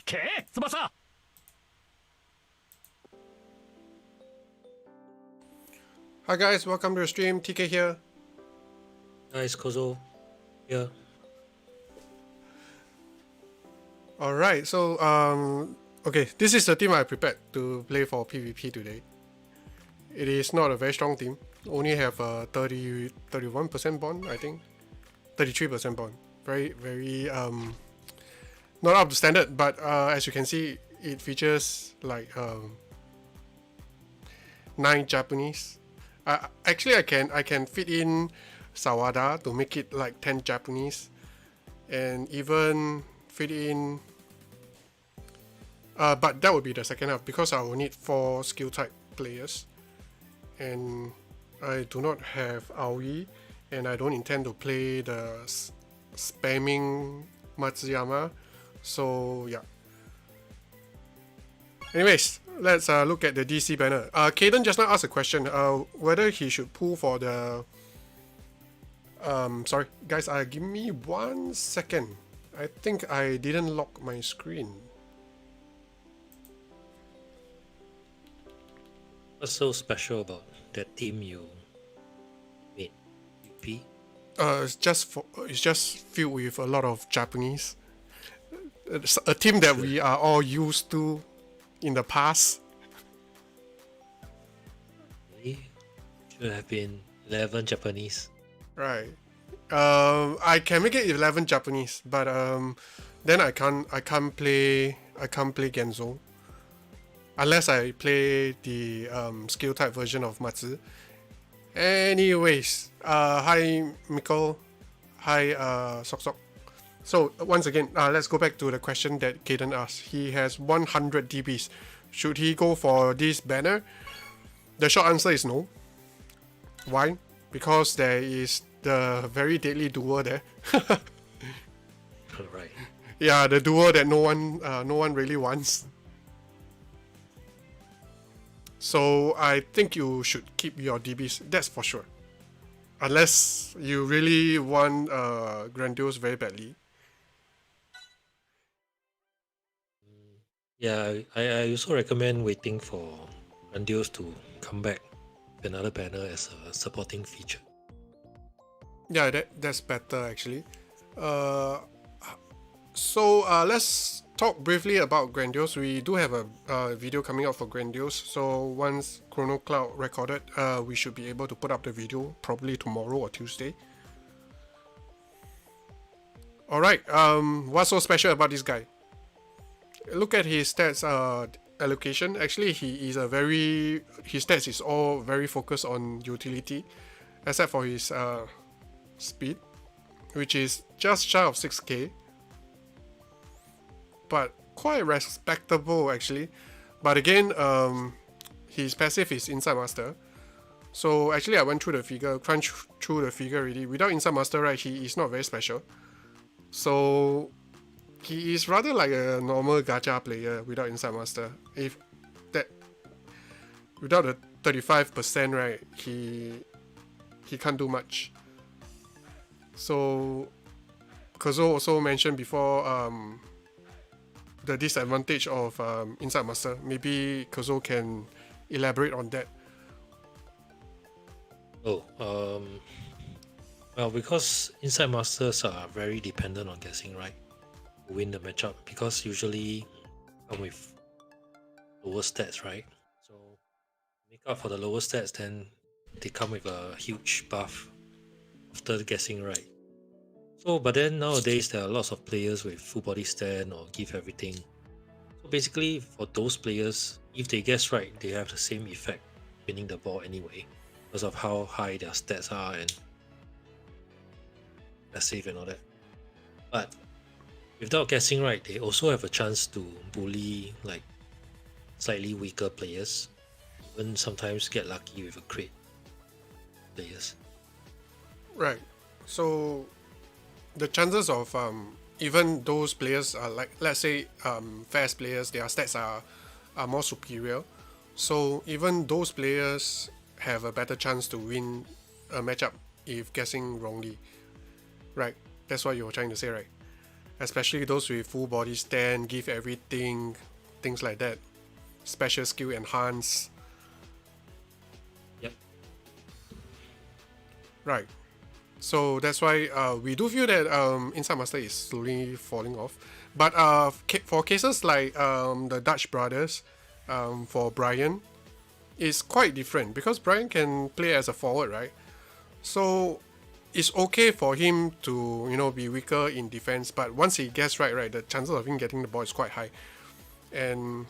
け翼。 Hi guys, welcome to the stream. TK here. Guys, Kozo here. Alright, so okay, this is the team I prepared to play for PvP today. It is not a very strong team. Only have a 31% bond, I think. 33% bond. Very not up to standard, but as you can see, it features like 9 Japanese. Actually, I can fit in Sawada to make it like 10 Japanese, and even fit in. But that would be the second half because I will need 4 skill type players, and I do not have Aoi, and I don't intend to play the spamming Matsuyama. So yeah. Anyways, let's look at the DC banner. Caden just now asked a question. Whether he should pull for the. Sorry, guys. Give me 1 second. I think I didn't lock my screen. What's so special about that team you made? UP? It's just filled with a lot of Japanese. It's a team that we are all used to in the past. Really? Should have been 11 Japanese. Right. I can make it 11 Japanese, but then I can't play Genzo unless I play the skill type version of Matsu. Anyways, hi Mikkel, hi Sok Sok. So once again, let's go back to the question that Kaden asked. He has 100 DBs. Should he go for this banner? The short answer is no. Why? Because there is the very deadly duo there. Right. Yeah, the duo that no one really wants. So I think you should keep your DBs. That's for sure. Unless you really want Grandiose very badly. Yeah, I also recommend waiting for Grandiose to come back with another banner as a supporting feature. Yeah, that's better actually. So let's talk briefly about Grandiose. We do have a video coming out for Grandiose. So once Chrono Cloud recorded, we should be able to put up the video probably tomorrow or Tuesday. Alright, what's so special about this guy? Look at his stats allocation. Actually, his stats is all very focused on utility, except for his speed, which is just shy of 6k, but quite respectable actually. But again, his passive is Insight Master. So actually I went through the figure, crunched through the figure already. Without Insight Master, right, he is not very special. So he is rather like a normal gacha player without Insight Master. If that without the 35%, right, he can't do much. So Kozo also mentioned before the disadvantage of Insight Master. Maybe Kozo can elaborate on that. Well, because Insight Masters are very dependent on guessing right to win the matchup, because usually come with lower stats, right? So make up for the lower stats, then they come with a huge buff after guessing right. So, but then nowadays there are lots of players with full body stand or give everything. So basically, for those players, if they guess right, they have the same effect winning the ball anyway, because of how high their stats are and passive and all that. But without guessing right, they also have a chance to bully like slightly weaker players, even sometimes get lucky with a crit players. Right. So the chances of even those players are like, let's say fast players, their stats are more superior. So even those players have a better chance to win a matchup if guessing wrongly. Right. That's what you were trying to say, right? especially those with full body stand, give everything, things like that. Special skill enhance. Yep. Right. So that's why we do feel that Inside Master is slowly falling off. But for cases like the Dutch brothers, for Brian, it's quite different because Brian can play as a forward, right? So it's okay for him to be weaker in defense, but once he gets right, the chances of him getting the ball is quite high. And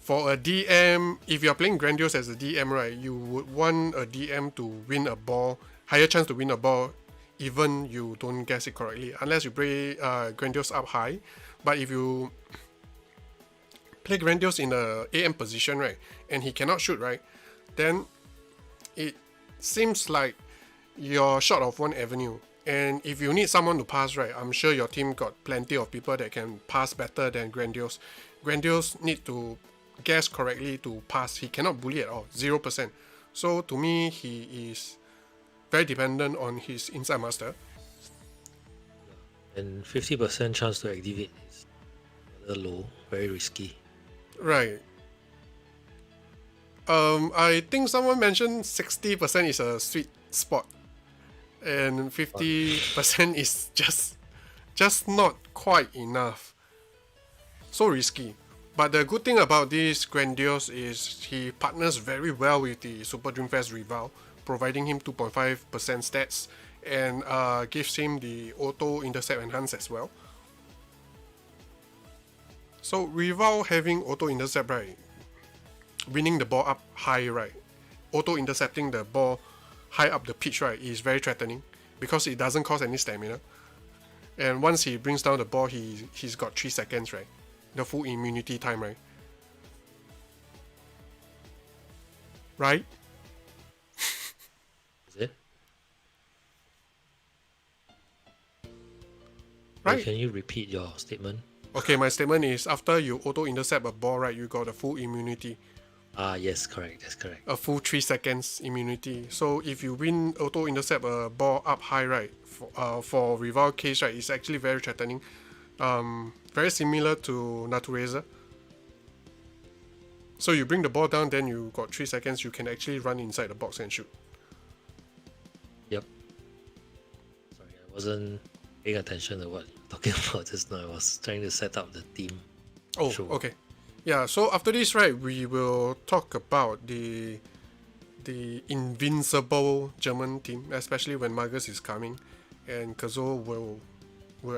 for a DM, if you're playing Grandiose as a DM, right, you would want a DM to win a ball, higher chance to win a ball, even you don't guess it correctly, unless you play Grandiose up high. But if you play Grandiose in a AM position, right, and he cannot shoot, right, then it seems like you're short of one avenue. And if you need someone to pass, right, I'm sure your team got plenty of people that can pass better than Grandiose. Grandiose need to guess correctly to pass. He cannot bully at all, 0%. So to me, he is very dependent on his Inside Master. And 50% chance to activate is rather low, very risky. Right. I think someone mentioned 60% is a sweet spot, and 50% is just not quite enough. So risky. But the good thing about this Grandiose is he partners very well with the Super Dreamfest rival, providing him 2.5% stats and gives him the auto intercept enhance as well. So rival having auto intercept, right, winning the ball up high, right, auto intercepting the ball high up the pitch, right, is very threatening because it doesn't cost any stamina. And once he brings down the ball, he's got 3 seconds, right, the full immunity time, right? Right? Is it? Right. Can you repeat your statement? Okay, my statement is after you auto intercept a ball, right, you got a full immunity. Yes, correct. That's correct. A full 3 seconds immunity. So if you win auto intercept a ball up high, right, for rival case, right, it's actually very threatening. Very similar to Natureza. So you bring the ball down, then you got 3 seconds, you can actually run inside the box and shoot. Yep. Sorry, I wasn't paying attention to what you're talking about just now. I was trying to set up the team. Oh, Sure. okay. Yeah, so after this, right, we will talk about the invincible German team, especially when Magus is coming, and Kozo will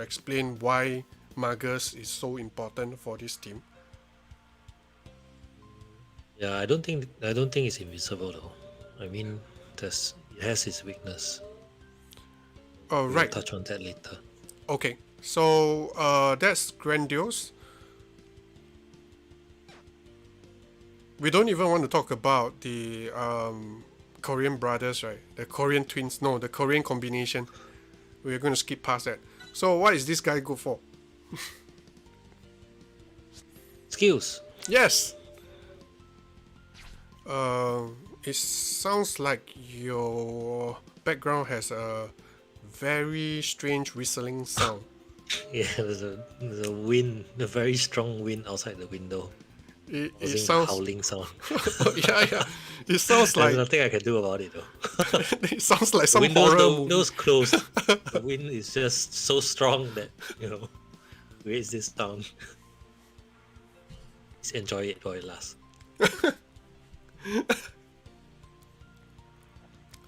explain why Magus is so important for this team. Yeah, I don't think it's invincible though. I mean, it has its weakness. We'll Right. touch on that later. Okay. So that's Grandiose. We don't even want to talk about the Korean brothers, right? The Korean twins. No, the Korean combination. We're going to skip past that. So what is this guy good for? Skills. Yes. It sounds like your background has a very strange whistling sound. Yeah, there's a wind, a very strong wind outside the window. It Causing sounds howling sound. yeah. It sounds There's like nothing I can do about it though. it sounds like some The horror movie. windows closed. The wind is just so strong that creates this sound. Just enjoy it while it lasts.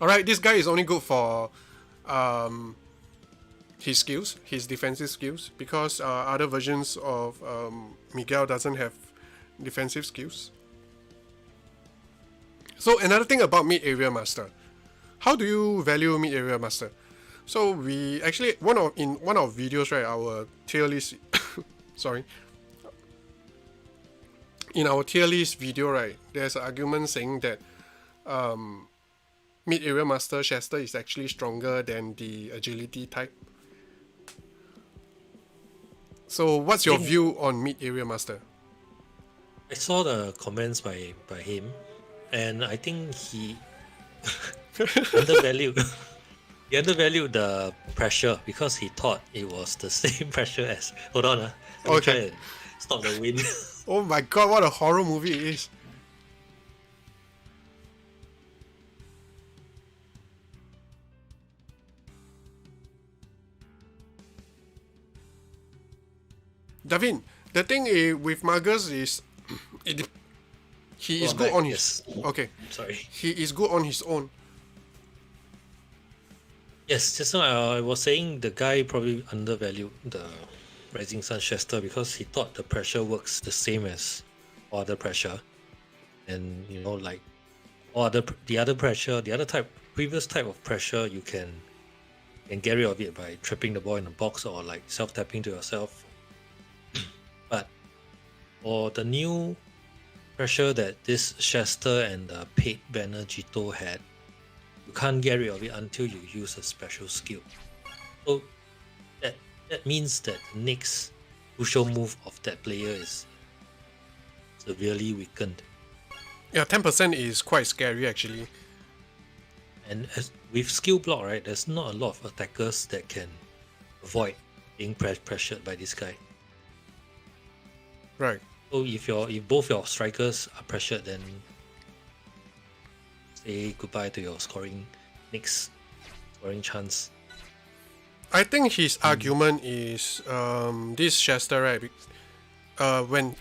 All right, this guy is only good for his skills, his defensive skills, because other versions of Miguel doesn't have defensive skills. So another thing about mid area master, how do you value mid area master? So we actually in one of videos, right, our tier list sorry, in our tier list video, right, there's an argument saying that mid area master Chester is actually stronger than the agility type. So what's your view on mid area master? I saw the comments by him, and I think he undervalued He undervalued the pressure because he thought it was the same pressure as. Hold on, let me try Okay. and stop the wind. Oh my god, what a horror movie it is. Davin, the thing with Margus is it, he Oh, is I'm good back. on his. Yes. Okay. Sorry. He is good on his own. Yes, just now I was saying the guy probably undervalued the Rising Sun Chester because he thought the pressure works the same as all other pressure, and like the other pressure, the other previous type of pressure, you can get rid of it by trapping the ball in a box or like self tapping to yourself. But for the new pressure that this Chester and the paid banner Jito had, you can't get rid of it until you use a special skill. So that means that the next crucial move of that player is severely weakened. Yeah, 10% is quite scary actually. And with skill block, right, there's not a lot of attackers that can avoid being pressured by this guy. Right. So if both your strikers are pressured, then say goodbye to your next scoring chance. I think his argument is this Chester, right? When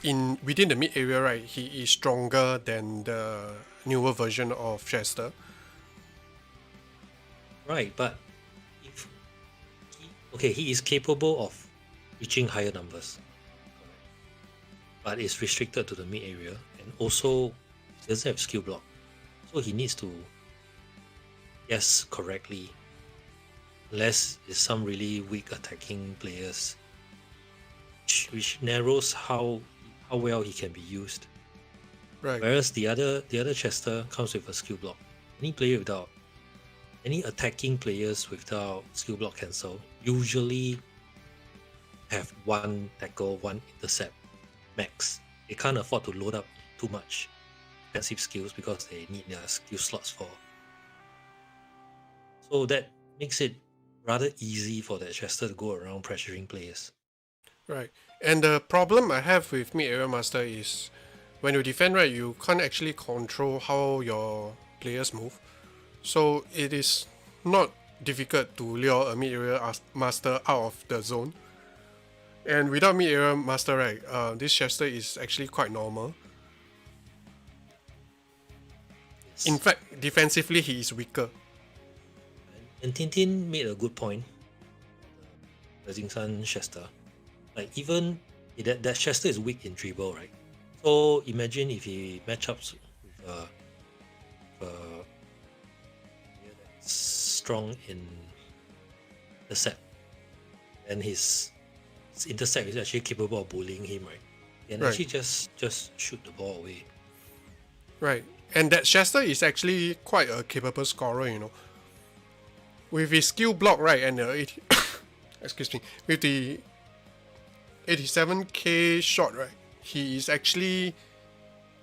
within the mid area, right, he is stronger than the newer version of Chester. Right, but if he is capable of reaching higher numbers, but it's restricted to the mid area, and also he doesn't have skill block, so he needs to guess correctly, unless it's some really weak attacking players, which narrows how well he can be used. Right. Whereas the other Chester comes with a skill block. Any attacking players without skill block cancel usually have one tackle, one intercept max. They can't afford to load up too much expensive skills because they need their skill slots for. So that makes it rather easy for that Chester to go around pressuring players. Right. And the problem I have with mid area master is when you defend, right, you can't actually control how your players move. So it is not difficult to lure a mid area master out of the zone. And without mid area master, right, this Chester is actually quite normal. Yes. In fact, defensively he is weaker. And Tintin made a good point. Rising Sun Chester, like even that Chester is weak in dribble, right? So imagine if he matchups with a player that's strong in intercept, and his intercept is actually capable of bullying him, right? And Right. actually just shoot the ball away. Right. And that Chester is actually quite a capable scorer, you know. With his skill block, right, and the 80, excuse me, with the 87k shot, right, he is actually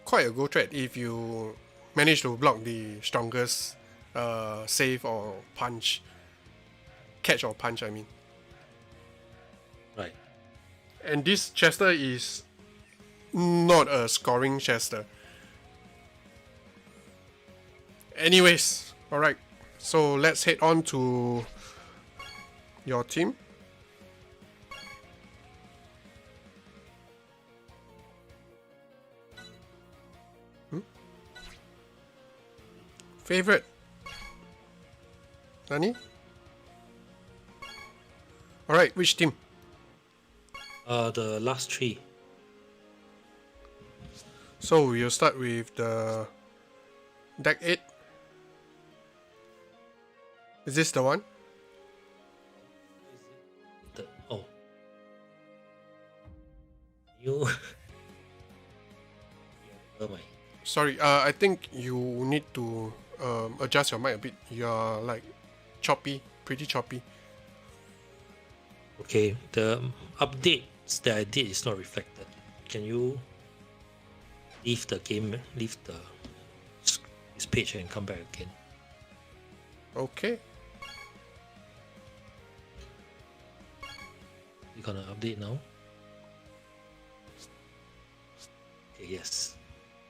quite a good threat if you manage to block the strongest save or punch. Catch or punch, I mean. Right. And this Chester is not a scoring Chester. Anyways, alright. So let's head on to your team. Favorite? Nani? Alright, which team? The last three. So we'll start with the deck 8. Is this the one? Oh. You. Oh my. Sorry, I think you need to adjust your mic a bit. You're like choppy, pretty choppy. Okay, the updates that I did is not reflected. Can you leave this page and come back again? Okay. Click on the update now. Okay, yes.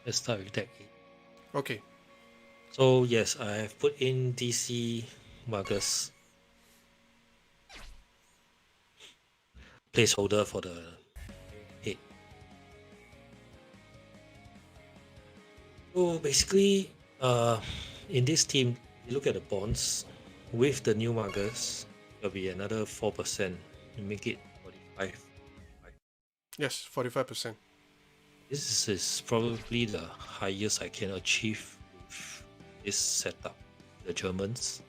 Let's start with deck 8. Okay. So yes, I have put in DC Magus placeholder for the 8. So basically, in this team, you look at the bonds with the new Magus, there'll be another 4%. You make it 45. Yes, 45%. This is probably the highest I can achieve with this setup, the Germans.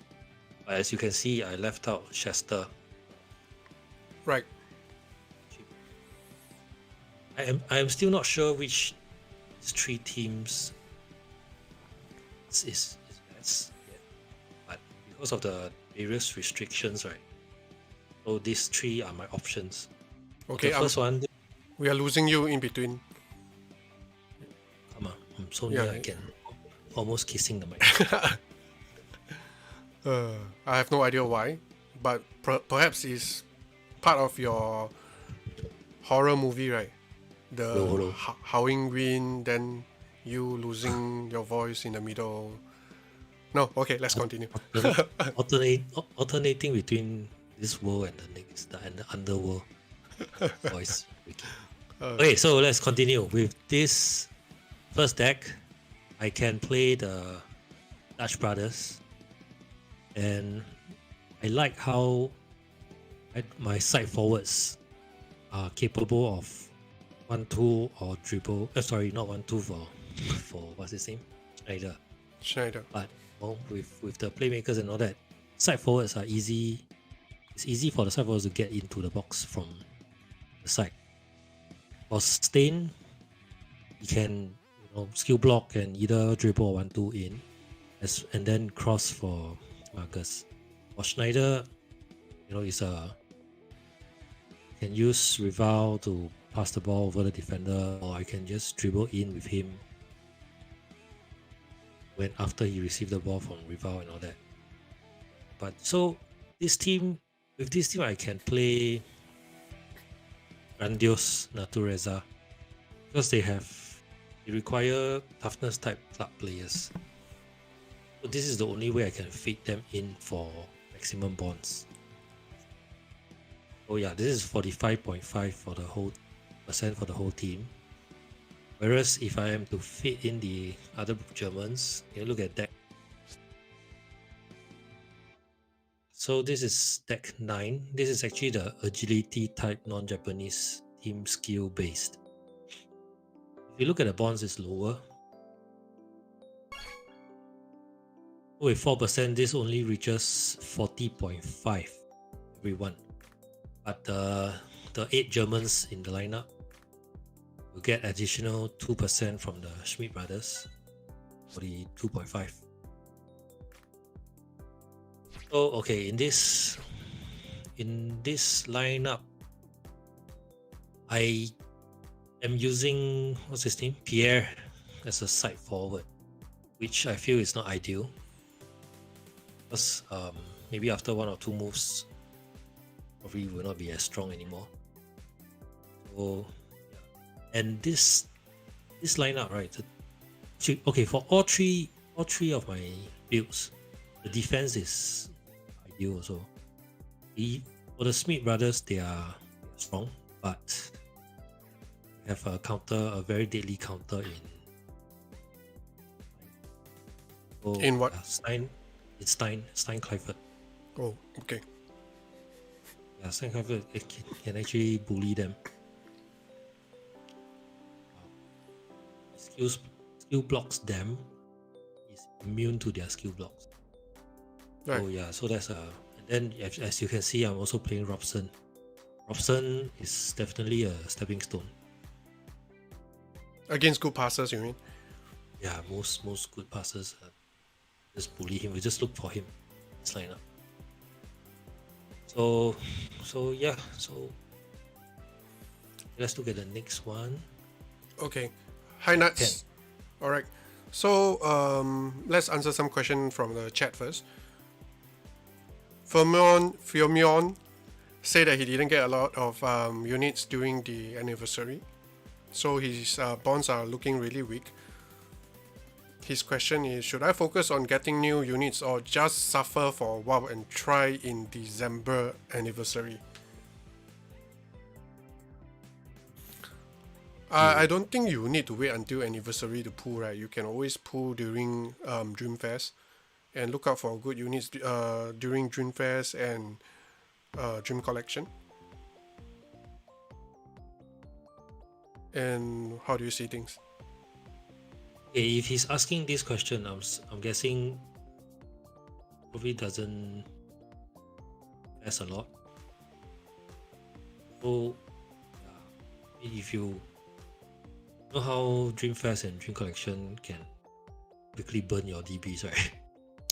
But as you can see, I left out Shasta. Right. I am still not sure which 3 teams is best yet. But because of the various restrictions, right? So these 3 are my options. Okay, The first one, we are losing you in between. come on, I'm so Yeah. near I can almost kissing the mic. I have no idea why, but perhaps it's part of your horror movie, right? The Hello. howling wind, then you losing your voice in the middle. No, okay, let's continue. Alternating between this world and the next, and the underworld voice. Okay, so let's continue with this first deck. I can play the Dutch Brothers, and I like how my side forwards are capable of 1-2 or dribble. Sorry, not 1-2 for what's his name, Schneider. But with the playmakers and all that, side forwards are easy. It's easy for the side forwards to get into the box from the side. For Stain, he can skill block and either dribble or 1-2 in, and then cross for Marcus. For Schneider, is can use Rival to pass the ball over the defender, or I can just dribble in with him when after he received the ball from Rival and all that. But so with this team I can play Grandiose Natureza because they require toughness type club players. So this is the only way I can fit them in for maximum bonds. Oh yeah, this is 45.5 for the whole team. Whereas if I am to fit in the other Germans, you look at deck. So this is deck 9. This is actually the agility type non-Japanese team skill based. If you look at the bonds, it's lower. With 4%, this only reaches 40.5 everyone. But the 8 Germans in the lineup will get additional 2% from the Schmidt brothers for the 2.5. So okay, in this lineup, I am using what's his name, Pierre, as a side forward, which I feel is not ideal. Because maybe after 1 or 2 moves, probably will not be as strong anymore. So yeah. And this lineup, right? Okay, for all three of my builds, the defense is ideal also. For the Smith brothers, they are strong, but have a very deadly counter in what? Stein Clifford. Oh, okay. Yeah, Stein Clifford can actually bully them. Skill blocks them is immune to their skill blocks. Right. So yeah, so that's and then as you can see, I'm also playing Robson. Robson is definitely a stepping stone. Against good passers, you mean? Yeah, most good passers just bully him. We just look for him. It's lineup. So yeah, so let's look at the next one. Okay. Hi Nuts. Alright. So let's answer some question from the chat first. Fermion say that he didn't get a lot of units during the anniversary, so his bonds are looking really weak. His question is, should I focus on getting new units or just suffer for a while and try in December anniversary? I don't think you need to wait until anniversary to pull, right? You can always pull during Dreamfest and look out for good units during Dreamfest and Dream Collection. And how do you see things? Okay, if he's asking this question, I'm guessing probably doesn't invest a lot. So, yeah, if you know how Dreamfest and Dream Collection can quickly burn your DBs, right?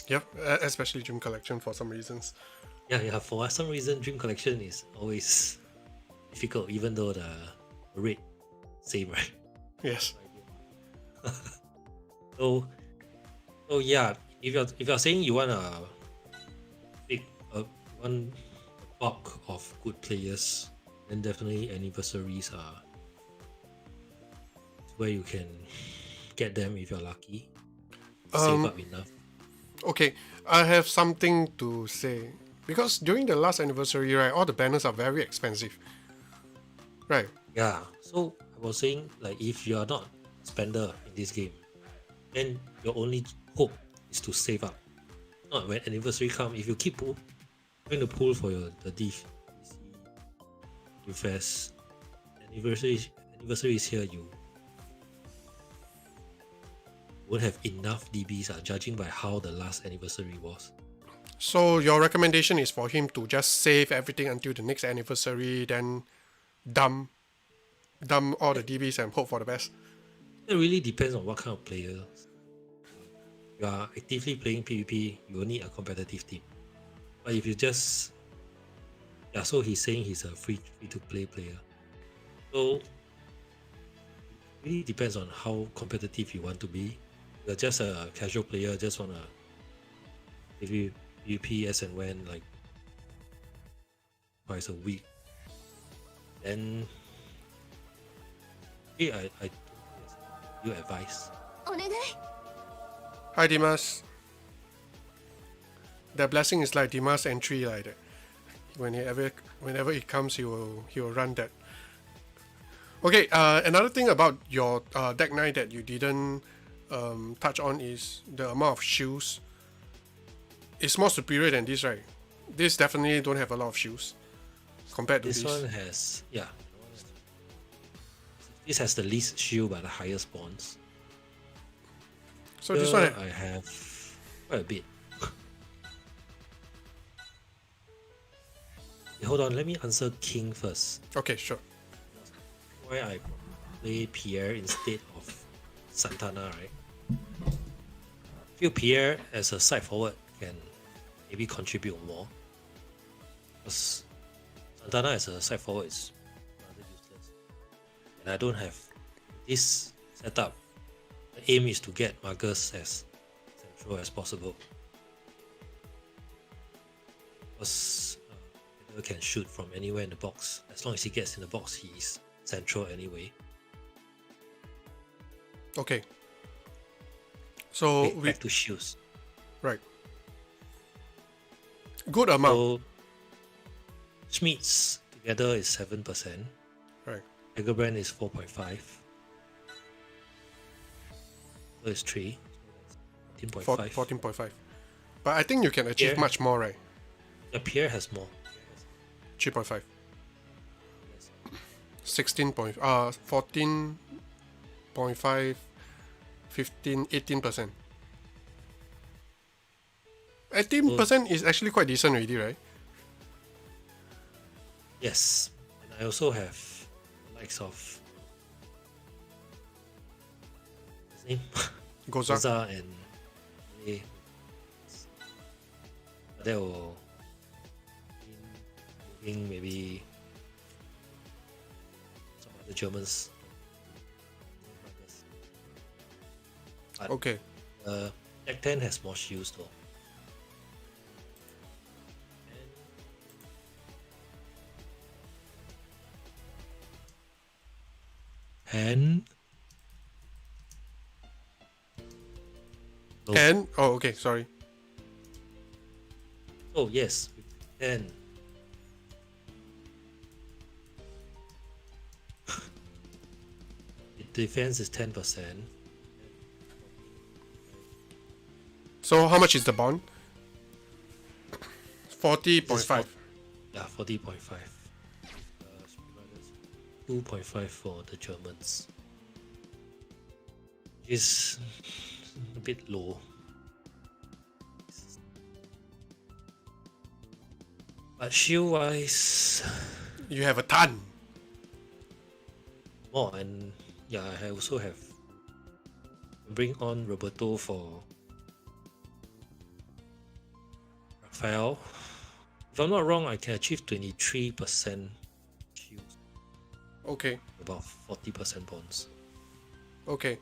Yep, especially Dream Collection for some reasons. Yeah. For some reason, Dream Collection is always difficult, even though the rate same, right? Yes. So yeah, if you're saying you want a big one bulk of good players, then definitely anniversaries are where you can get them if you're lucky. Save up enough. Okay, I have something to say. Because during the last anniversary, right, all the banners are very expensive. Right. Yeah. So I was saying, like, if you are not a spender in this game, then your only hope is to save up. Not when anniversary come. If you keep trying to pull for the DC Fest anniversary is here, you won't have enough DBs, judging by how the last anniversary was. So your recommendation is for him to just save everything until the next anniversary, then dump all the DBs and hope for the best. It really depends on what kind of player. If you are actively playing PvP, you will need a competitive team. But if you just so he's saying he's a free to play player. So it really depends on how competitive you want to be. You're just a casual player, just wanna PvP as and when, like twice a week. Then I give you advice. Hi Dimas. The blessing is like Dimas' entry like that. Whenever it comes, he will run that. Okay, another thing about your deck 9 that you didn't touch on is the amount of shields. It's more superior than this, right? This definitely don't have a lot of shields compared to this. This one has this has the least shield but the highest spawns. So this one I have quite a bit. Hold on, let me answer King first. Okay, sure. Why I play Pierre instead of Santana, right? I feel Pierre as a side forward can maybe contribute more. Because Santana as a side forward is rather useless. And I don't have this setup. The aim is to get Marcus as central as possible. Because can shoot from anywhere in the box. As long as he gets in the box, he's central anyway. Okay. So back to shields. Right. Good amount. So Schmidt's together is 7%. Right. Egerbrand is 4.5. So it's 3. 14.5. 14.5. But I think you can achieve Pierre, much more, right? Yeah, Pierre has more. 3.5. 14.5, 15, 18%. 18% is actually quite decent already, right? Yes. And I also have the likes of his name? Kozo. And that will maybe some of the Germans. But, Okay. Deck 10 has more shields though. And And oh, And oh, okay, sorry. oh yes, and the defense is 10%. So how much is the bond? 40.5. Yeah, 40.5. 2.5 for the Germans. Which is a bit low. But shield wise, You have a ton. more, and yeah, I also have bring on Roberto for Rafael. If I'm not wrong, I can achieve 23% shields, Okay, about 40% bonds. okay.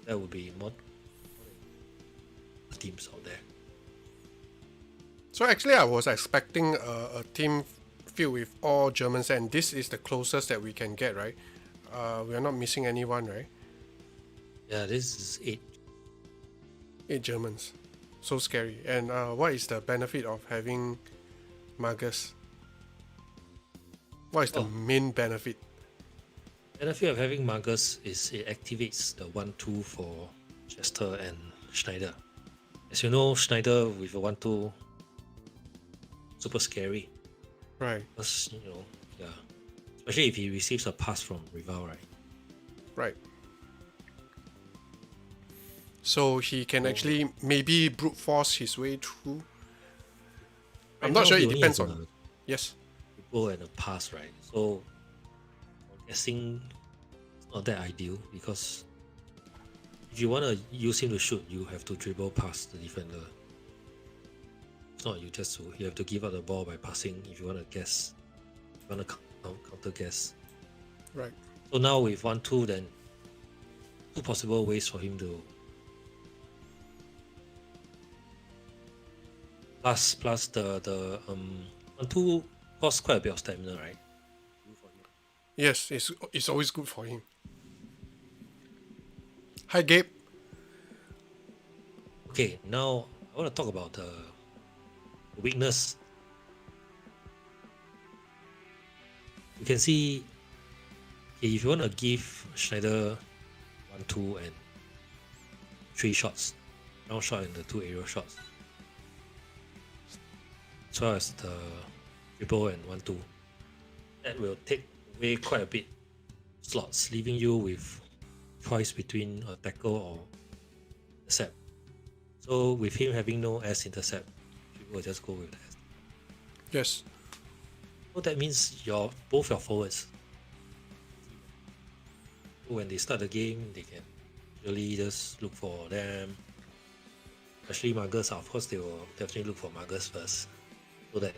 That would be more teams out there. So actually, I was expecting a team filled with all Germans, and this is the closest that we can get, right? We are not missing anyone, right? Yeah, this is 8. 8 Germans. So scary. And what is the benefit of having Magus? What is the main benefit? Benefit of having Magus is it activates the 1-2 for Chester and Schneider. As you know, Schneider with a 1-2 super scary. Right, Because, yeah. Especially if he receives a pass from rival, right? right. So he can actually maybe brute force his way through. I'm Right not now, sure, he it only depends has on. a Yes. triple and a pass, right? So I'm guessing it's not that ideal because if you want to use him to shoot, you have to dribble past the defender. If not, you have to give up the ball by passing if you want to guess. If you want to counter guess. Right. So now with 1-2, then 2 possible ways for him to plus the 1-2 costs quite a bit of stamina, right? Yes, it's always good for him. Hi, Gabe. Okay, now I want to talk about the weakness. You can see, okay, if you want to give Schneider 1-2 and 3 shots, round shot and the 2 aerial shots, as well as the dribble and 1-2, that will take away quite a bit slots, leaving you with choice between a tackle or intercept. So with him having no S intercept, people will just go with the S. Yes. So that means both your forwards, when they start the game, they can really just look for them. Especially Magus, of course, they will definitely look for Magus first, so that.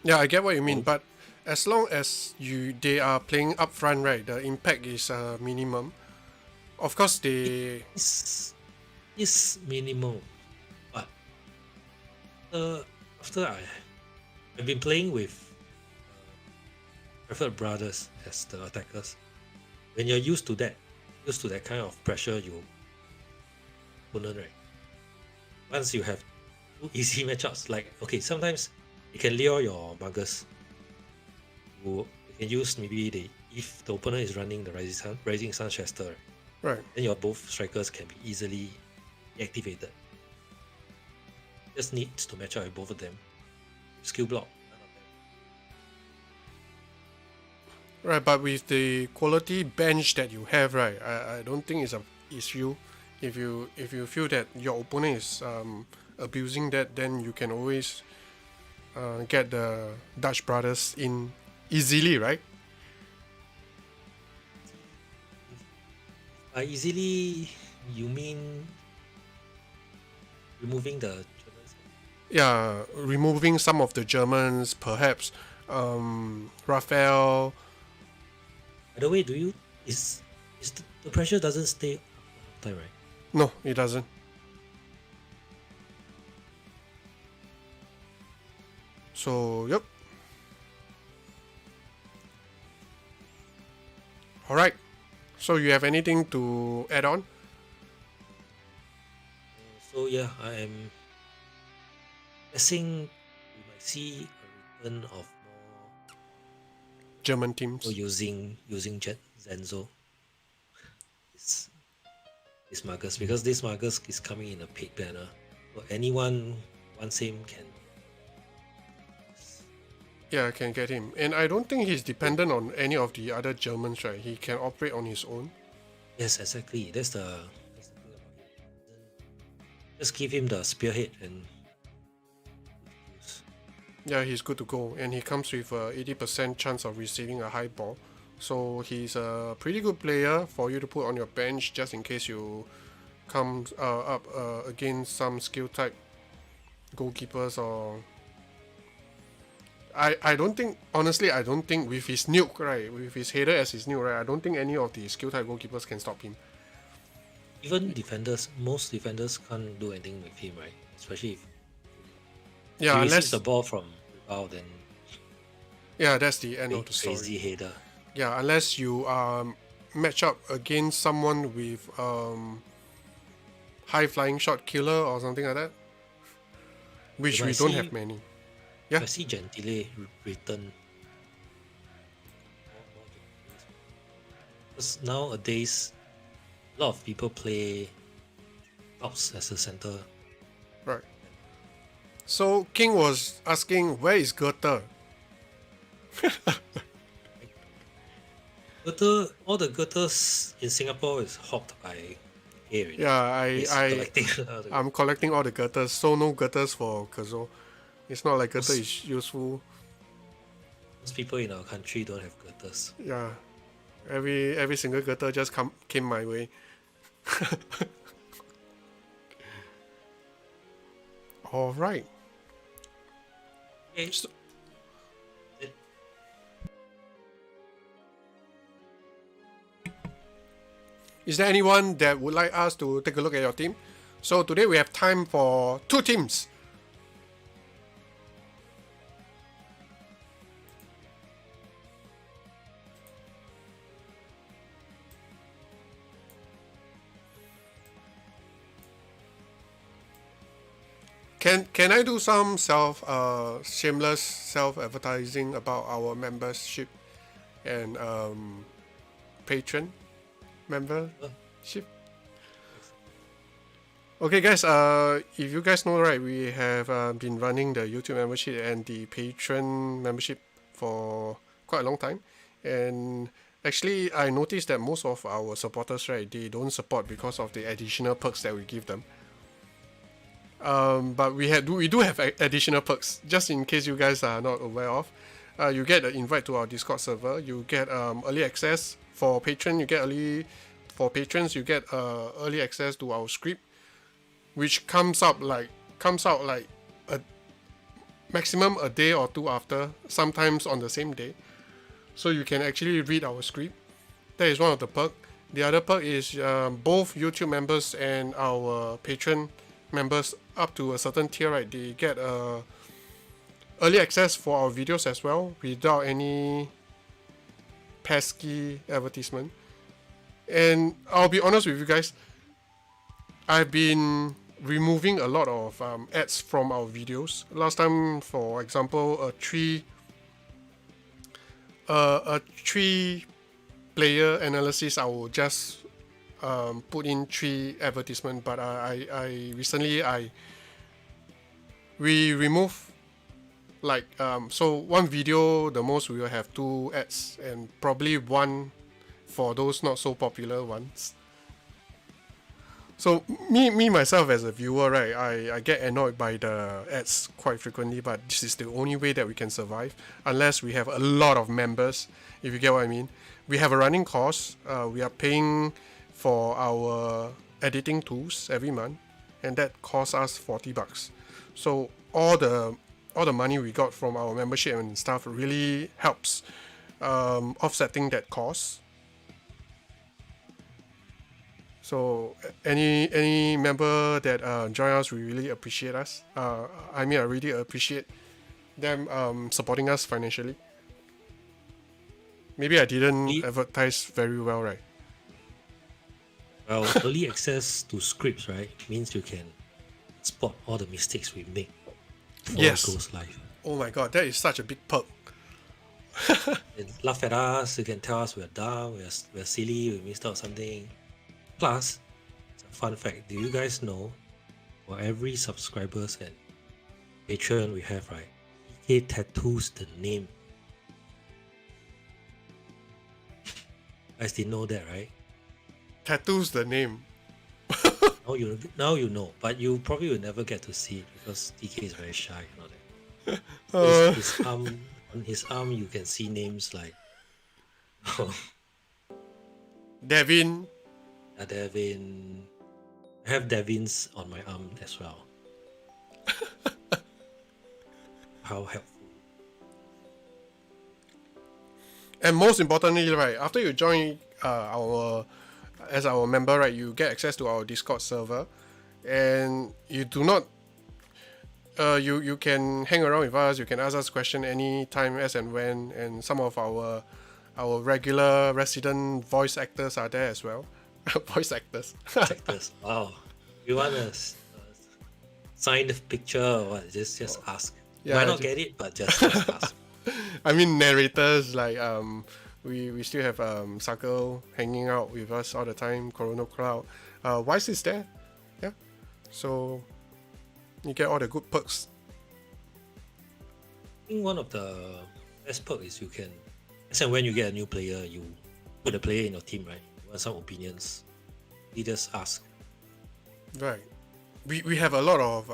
Yeah, I get what you mean, but as long as they are playing up front, right, the impact is minimum. Of course, they. It's minimal, but after I've been playing with preferred brothers as the attackers. When you're used to that kind of pressure, you opponent, right? Once you have 2 easy matchups, like okay, sometimes you can lure your Magus. You can use maybe if the opponent is running the Rising Sun Chester, Right. then your both strikers can be easily deactivated. Just needs to match up with both of them. Skill block. Right, but with the quality bench that you have, right, I don't think it's an issue. If you feel that your opponent is abusing that, then you can always get the Dutch brothers in easily, right? Easily, you mean removing the Germans? Yeah, removing some of the Germans, perhaps Raphael. By the way, the pressure doesn't stay up all the time, right? No, it doesn't. So, yep. All right. So you have anything to add on? So yeah, I am guessing we might see a return of German more teams. using Zenzo this Marcus, because this Marcus is coming in a paid banner. So anyone wants him can. Yeah, I can get him. And I don't think he's dependent on any of the other Germans, right? He can operate on his own. Yes, exactly. That's the thing about him. Just give him the spearhead and use. Yeah, he's good to go. And he comes with a 80% chance of receiving a high ball. So he's a pretty good player for you to put on your bench just in case you come up against some skill type goalkeepers or I don't think, honestly, I don't think with his nuke, right, with his header as his nuke, right, I don't think any of the skill type goalkeepers can stop him. Even defenders, most defenders can't do anything with him, right? Especially if Yeah, he receives unless, the ball from without, then yeah, that's the end of the crazy story. header. Yeah, unless you match up against someone with high flying shot killer or something like that, which If I we don't see, have many. if Yeah, I see Gentile return, because nowadays a lot of people play tops as a center. right. So King was asking, where is Goethe? All the Goethers in Singapore is hopped by A already. Yeah, He's collecting all the I'm collecting all the Goethers, so no Goethers for Kozo. It's not like Goethe most, is useful. most people in our country don't have Goethers. Yeah, every single Goethe just came my way. All right. Okay. So, is there anyone that would like us to take a look at your team? So today we have time for 2 teams. Can I do some shameless self advertising about our membership and patron membership? Okay, guys. If you guys know, right, we have been running the YouTube membership and the Patreon membership for quite a long time, and actually, I noticed that most of our supporters, right, they don't support because of the additional perks that we give them. But we do have additional perks just in case you guys are not aware of. You get an invite to our Discord server. You get early access for patrons. For patrons. You get early access to our script, which comes out like a maximum a day or two after, sometimes on the same day. So you can actually read our script. That is one of the perks. The other perk is both YouTube members and our patron members up to a certain tier, right? They get early access for our videos as well without any pesky advertisement. And I'll be honest with you guys, I've been removing a lot of ads from our videos. Last time, for example, a three player analysis, I will just put in 3 advertisement, but I recently we remove like so one video the most we will have 2 ads and probably 1 for those not so popular ones. So me myself as a viewer, right, I get annoyed by the ads quite frequently, but this is the only way that we can survive unless we have a lot of members, if you get what I mean. We have a running cost. We are paying for our editing tools every month, and that costs us $40. So all the money we got from our membership and stuff really helps offsetting that cost. So any member that join us, we really appreciate us. I really appreciate them supporting us financially. Maybe I didn't Early- advertise very well, right? Well, early access to scripts, right, means you can spot all the mistakes we make before it Yes. goes live. Oh my god, that is such a big perk. And laugh at us, you can tell us we're dumb, we're silly, we missed out something. Plus, it's a fun fact, do you guys know for every subscribers and Patreon we have, right, EK tattoos the name. You guys didn't know that, right? Tattoos the name. Now you know, but you probably will never get to see it because DK is very shy and all that. Uh, On his arm, you can see names like Devin. Devin. I have Devin's on my arm as well. How helpful. And most importantly, right, after you join as our member, right, you get access to our Discord server, and you do not you can hang around with us, you can ask us question anytime as and when, and some of our regular resident voice actors are there as well. Voice actors. Actors. Wow. You want a signed picture or what? Just ask. Yeah, Might not get it, but just ask. I mean narrators like we still have Circle hanging out with us all the time, Corona Cloud. Wise is there. Yeah. So you get all the good perks. I think one of the best perks is you can, as and when you get a new player, you put a player in your team, right? You want some opinions. You just ask. Right. We have a lot of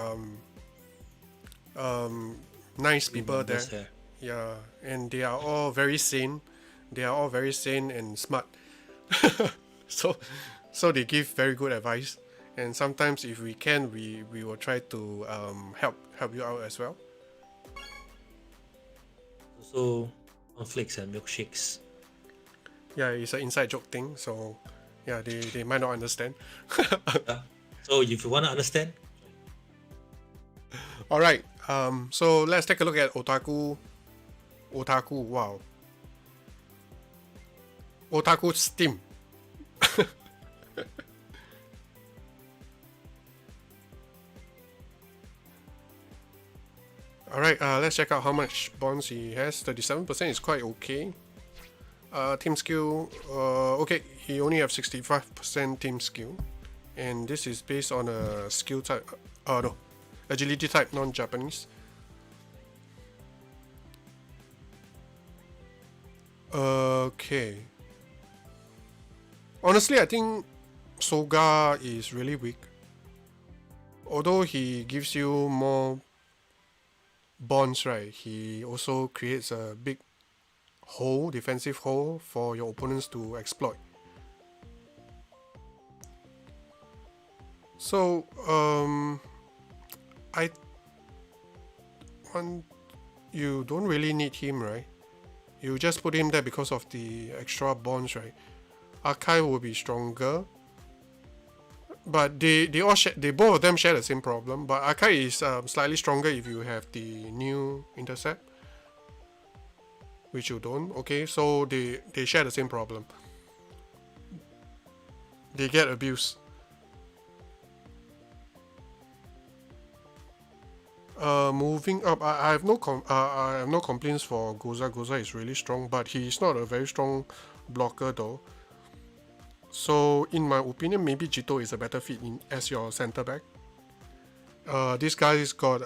nice people there. There. Yeah, and they are all very sane. They are all very sane and smart. so they give very good advice. And sometimes if we can, we will try to help you out as well. Also, cornflakes and milkshakes. Yeah, it's an inside joke thing. So yeah, they might not understand. Yeah. So if you want to understand, All right. So let's take a look at Otaku. Wow. Otaku Steam. Alright, let's check out how much bonds he has. 37% is quite okay. Team skill, okay, he only have 65% team skill. And this is based on a skill type, no, agility type, non-Japanese. Okay. Honestly, I think Soga is really weak. Although he gives you more bonds, right, he also creates a big hole, defensive hole for your opponents to exploit. So, you don't really need him, right? You just put him there because of the extra bonds, right? Akai will be stronger, but they both of them share the same problem. But Akai is slightly stronger if you have the new intercept, which you don't. Okay, so they share the same problem. They get abused. Moving up, I have no complaints for Goza. Goza is really strong, but he is not a very strong blocker though. So in my opinion, maybe Jito is a better fit as your center back. This guy's got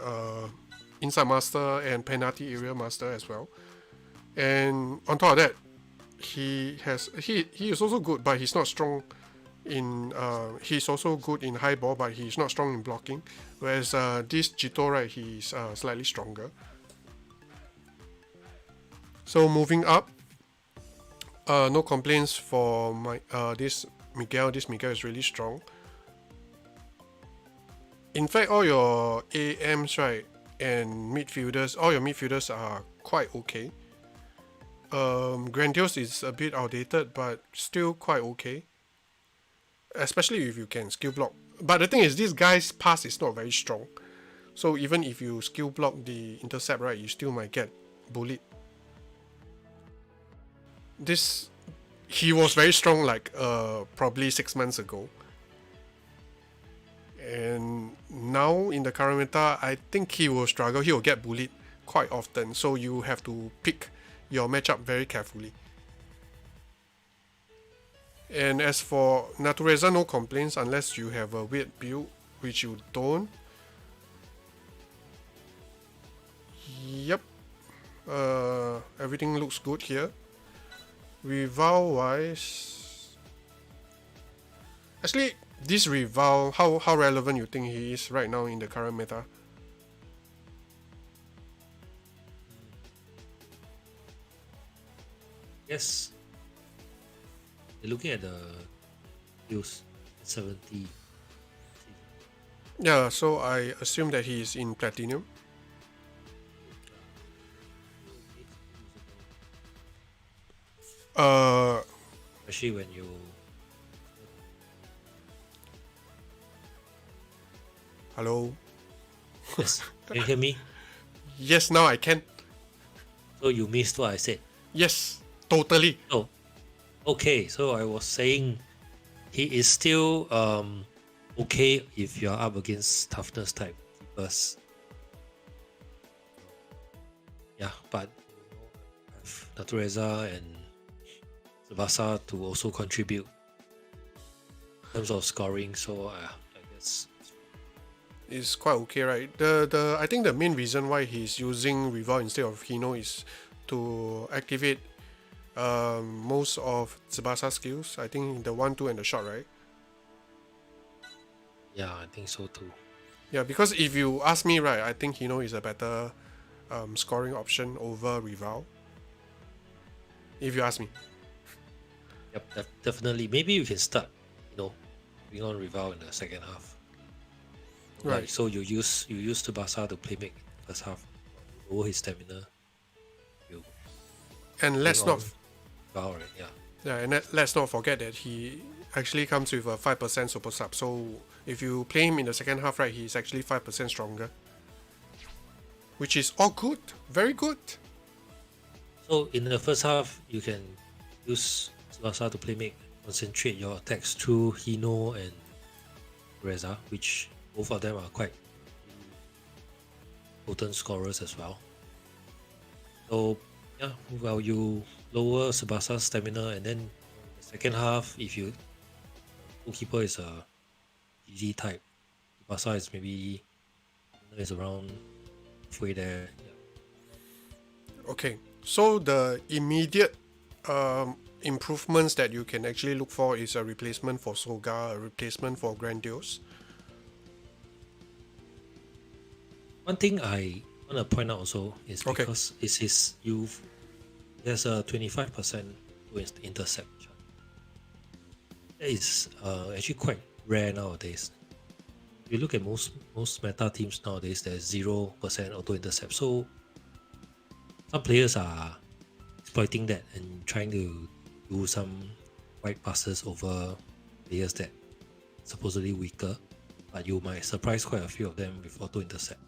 inside master and penalty area master as well. And on top of that, he is also good, but he's not strong in he's also good in high ball, but he's not strong in blocking. Whereas this Jito, right, he's slightly stronger. So moving up, no complaints for my this Miguel. This Miguel is really strong. In fact, all your AMs, right, and midfielders, all your midfielders are quite okay. Grandiose is a bit outdated, but still quite okay. Especially if you can skill block. But the thing is, this guy's pass is not very strong. So even if you skill block the intercept, right, you still might get bullied. he was very strong like probably 6 months ago. And now in the current meta, I think he will struggle. He will get bullied quite often. So you have to pick your matchup very carefully. And as for Natureza, no complaints unless you have a weird build, which you don't. Yep. Everything looks good here. Rival wise, actually, this rival, how relevant you think he is right now in the current meta? Yes. You're looking at the views 70. Yeah, so I assume that he is in platinum. Especially when you Hello. yes. Can you hear me? Yes, now I can. So you missed what I said. Yes, totally. Oh, okay. So I was saying he is still okay if you're up against toughness type keepers. Yeah, but have Natureza and Tsubasa to also contribute in terms of scoring. So I guess It's quite okay, right? The I think the main reason why he's using Rival instead of Hino is to activate most of Tsubasa skills. I think the 1, 2 and the shot, right? yeah, I think so too. Yeah, because if you ask me, right, I think Hino is a better scoring option over Rival. If you ask me. Yep, definitely. Maybe you can start, moving on Rival in the second half. Right. Like, so you use Tsubasa to play make first half, lower his stamina. And let's not Rival, right? Yeah. Yeah, and let's not forget that he actually comes with a 5% super sub. So if you play him in the second half, right, he's actually 5% stronger. Which is all good. Very good. So in the first half, you can use Tsubasa to play make, concentrate your attacks through Hino and Reza, which both of them are quite potent scorers as well. So yeah, while you lower Tsubasa's stamina, and then the second half, if you goalkeeper is a GG type, Tsubasa is maybe is around halfway there. Yeah. Okay, so the immediate improvements that you can actually look for is a replacement for Soga, a replacement for Grandiose. One thing I want to point out also is Okay. because there's a 25% to intercept chance. That is actually quite rare nowadays. If you look at most meta teams nowadays, there's 0% auto intercept. So some players are exploiting that and trying to do some wide passes over players that supposedly weaker, but you might surprise quite a few of them with auto intercept.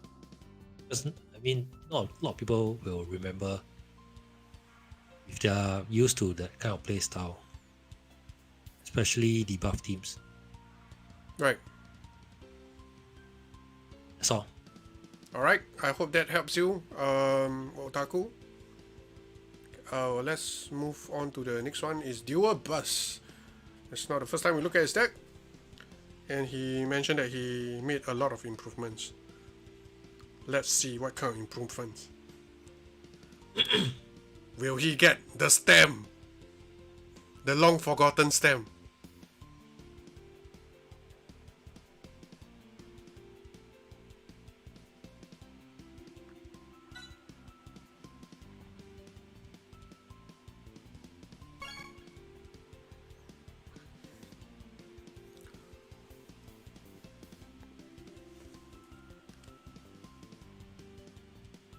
Because, I mean, not a lot of people will remember if they are used to that kind of play style, especially debuff teams. Right. That's all. Alright, I hope that helps you, Otaku. Let's move on to the next one. Is Dual Bus. It's not the first time we look at his deck. And he mentioned that he made a lot of improvements. Let's see what kind of improvements. Will he get the stem? The long forgotten stem.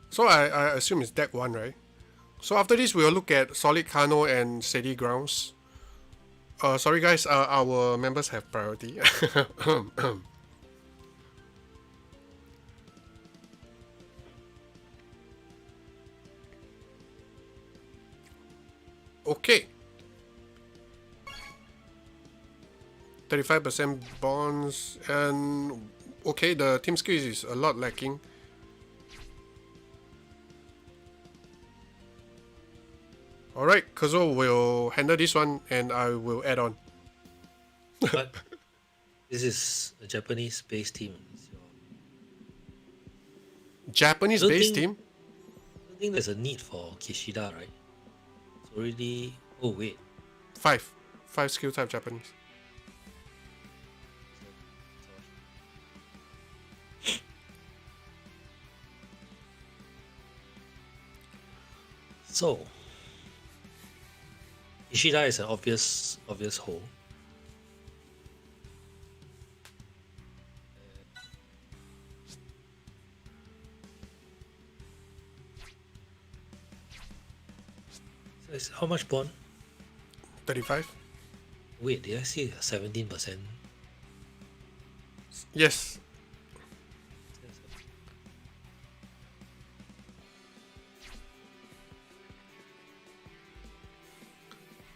So I assume it's deck 1, right? So after this, we'll look at Solid Kano and Steady Grounds. Sorry guys, our members have priority. Okay. 35% bonds, and okay, the team skills is a lot lacking. Alright, Kozo will handle this one and I will add on. But this is a Japanese-based team. So Japanese based team? I don't think there's a need for Kishida, right? It's already. Oh wait, 5. 5 skill type Japanese. so Ishida is an obvious hole. So it's how much bond? 35? Wait, did I see 17%? Yes.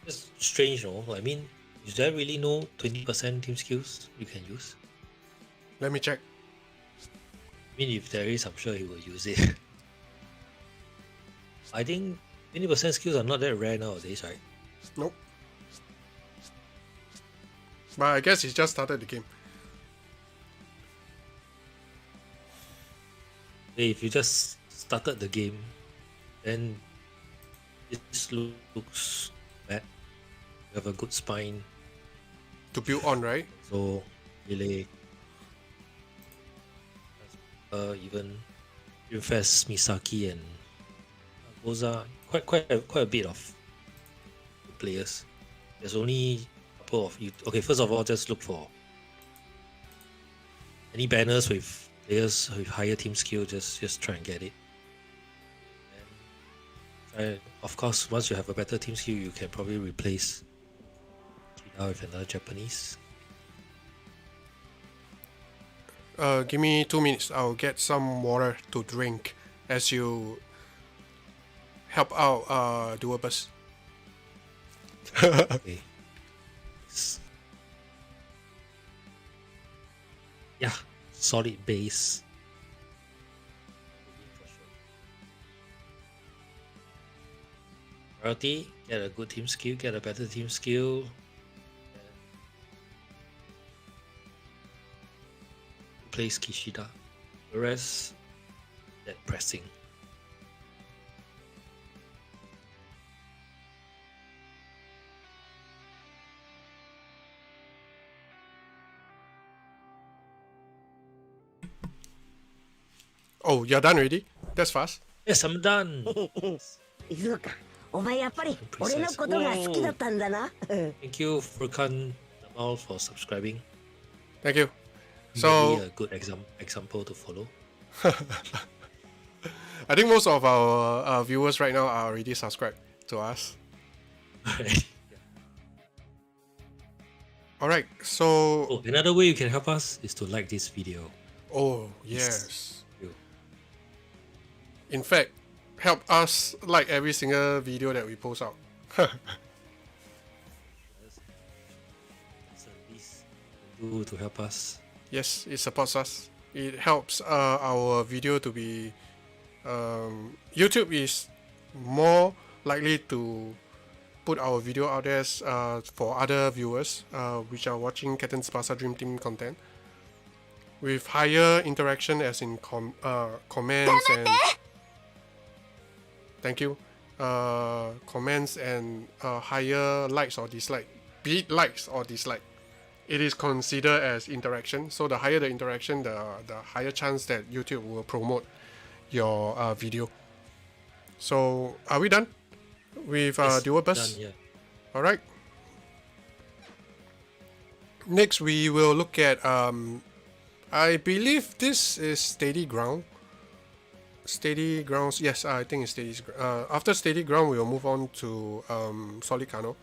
It's strange, no? I mean, is there really no 20% team skills you can use? Let me check. I mean, if there is, I'm sure he will use it. I think 20% skills are not that rare nowadays, right? Nope. But I guess he just started the game. Hey, if you just started the game, then this looks bad. You have a good spine, To build on, right? so really, even Fast Misaki and Koza, quite a bit of players. There's only a couple of you. Okay, first of all, just look for any banners with players with higher team skill. Just try and get it. And of course, once you have a better team skill, you can probably replace Kida with another Japanese. Give me 2 minutes. I'll get some water to drink as you help out Dual Bus. Okay. Yeah, solid base. Priority, get a good team skill, get a better team skill. Replace Kishida. The rest, that pressing. Oh, you're done already? That's fast. Yes, I'm done. そうか。お前やっぱり俺のことが好きだったんだな。 Thank you, Furkan Namal, for subscribing. Thank you. Really So, a good example to follow. I think most of our viewers right now are already subscribed to us. Alright, so... Oh, another way you can help us is to like this video. Oh, yes. You. In fact, help us like every single video that we post out. That's the least you can do to help us. Yes, it supports us. It helps our video to be... YouTube is more likely to put our video out there for other viewers which are watching Captain Tsubasa Dream Team content with higher interaction as in comments and... Thank you. Comments and higher likes or dislike. Be it likes or dislike. It is considered as interaction. So the higher the interaction, the higher chance that YouTube will promote your video. So are we done with Yes, Dual Bus? done, yeah. Alright. Next we will look at I believe this is Steady Ground. Steady Grounds, yes, I think it's Steady Ground. After Steady Ground we will move on to Solid Kano.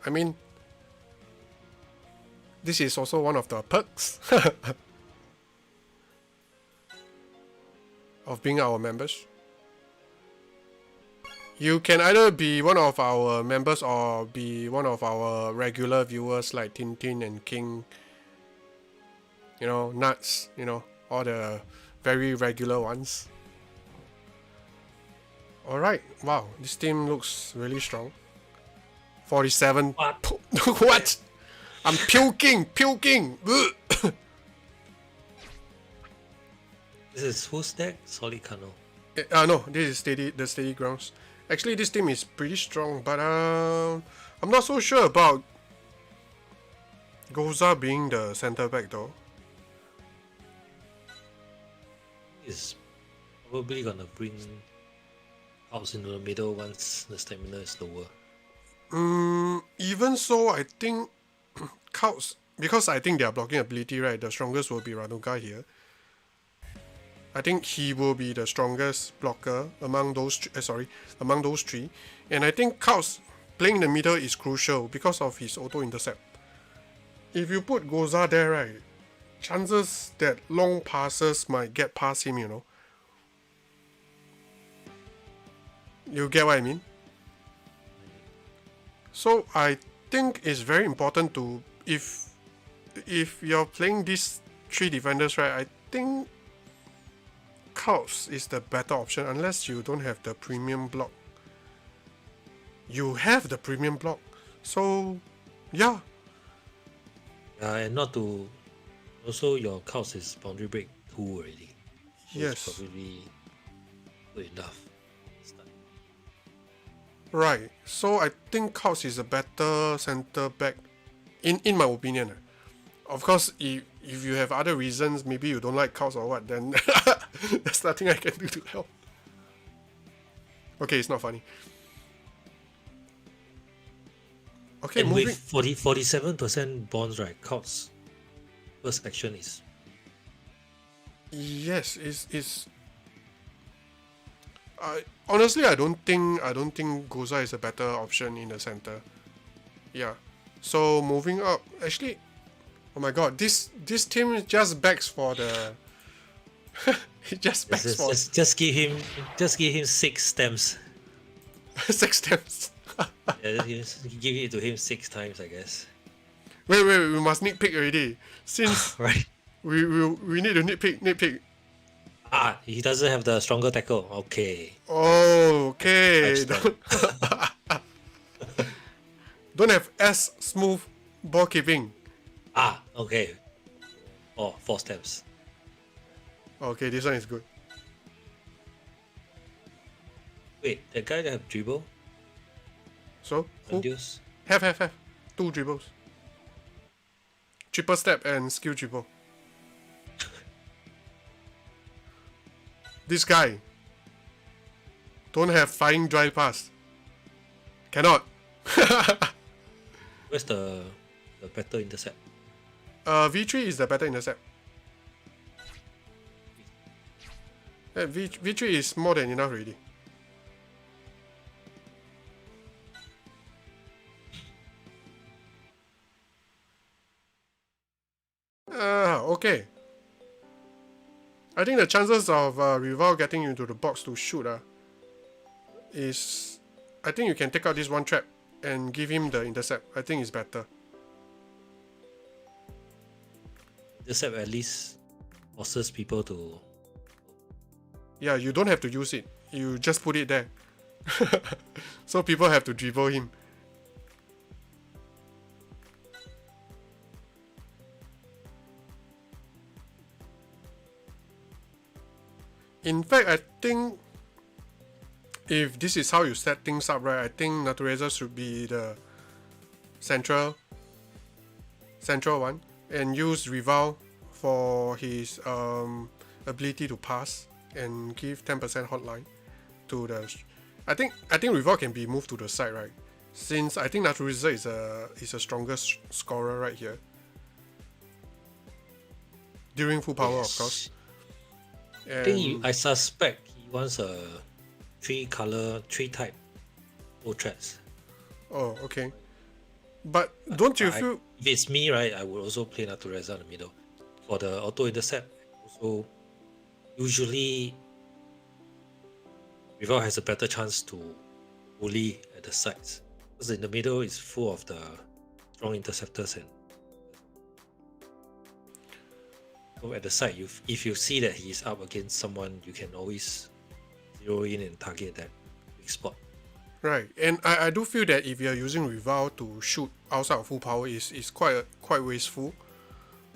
I mean, this is also one of the perks of being our members. You can either be one of our members or be one of our regular viewers like Tintin and King. You know, Nuts, you know, all the very regular ones. Alright, wow, this team looks really strong. 47. What? What? I'm puking! Ugh. This is whose deck? Solid Kano. No, this is the steady grounds. Actually, this team is pretty strong, but I'm not so sure about Goza being the center back though. He's probably gonna bring House into the middle once the stamina is lower. Even so, I think Kauts, because I think their blocking ability, right, the strongest will be Ranuga here. I think he will be the strongest blocker among those among those three. And I think Kauts playing in the middle is crucial because of his auto intercept. If you put Goza there, right, chances that long passes might get past him, you know. You get what I mean? So I think it's very important to, if you're playing these three defenders, right, I think Kauts is the better option unless you don't have the premium block. You have the premium block. So yeah. And not to also your Couch is boundary break 2 already. So Yes. it's probably good enough. Start. Right. So I think Kauts is a better center back in my opinion. Of course, if you have other reasons, maybe you don't like Kauts or what, then there's nothing I can do to help. Okay, it's not funny. Okay, And moving. with 47% bonds, right? Couch first action is Yes, is. Honestly, I don't think Goza is a better option in the center. Yeah. So moving up, actually, oh my god, this team just begs for the. It just begs for just give him 6 stamps. 6 steps. Yeah, just give it to him 6 times, I guess. Wait, we must nitpick already. Since Right. we need to nitpick. Ah, he doesn't have the stronger tackle. Okay. Oh, okay. Five stamp. Don't have as smooth ball keeping. Ah, okay. Oh, 4 stamps. Okay, this one is good. Wait, that guy that have dribble? So who? Induce? Have 2 dribbles. Triple step and skill dribble. This guy don't have flying drive pass. Cannot. Where's the better intercept? V3 is the better intercept. V3 is more than enough already. Okay. I think the chances of Rival getting into the box to shoot is... I think you can take out this one trap and give him the intercept. I think it's better. Intercept at least forces people to... Yeah, you don't have to use it. You just put it there. So people have to dribble him. In fact, I think if this is how you set things up, right, I think Natureza should be the central one and use Rival for his ability to pass and give 10% hotline to the. I think Rival can be moved to the side, right? Since I think Natureza is a strongest scorer right here during full power, Yes. of course. I suspect he wants a 3 type threats. Oh, okay. But don't you feel... If it's me, right, I would also play Natureza in the middle. For the auto intercept, also usually Rival has a better chance to fully at the sides. Because in the middle is full of the strong interceptors, and so at the side, if you see that he's up against someone, you can always zero in and target that weak spot. Right, and I do feel that if you're using Rival to shoot outside of full power is quite wasteful.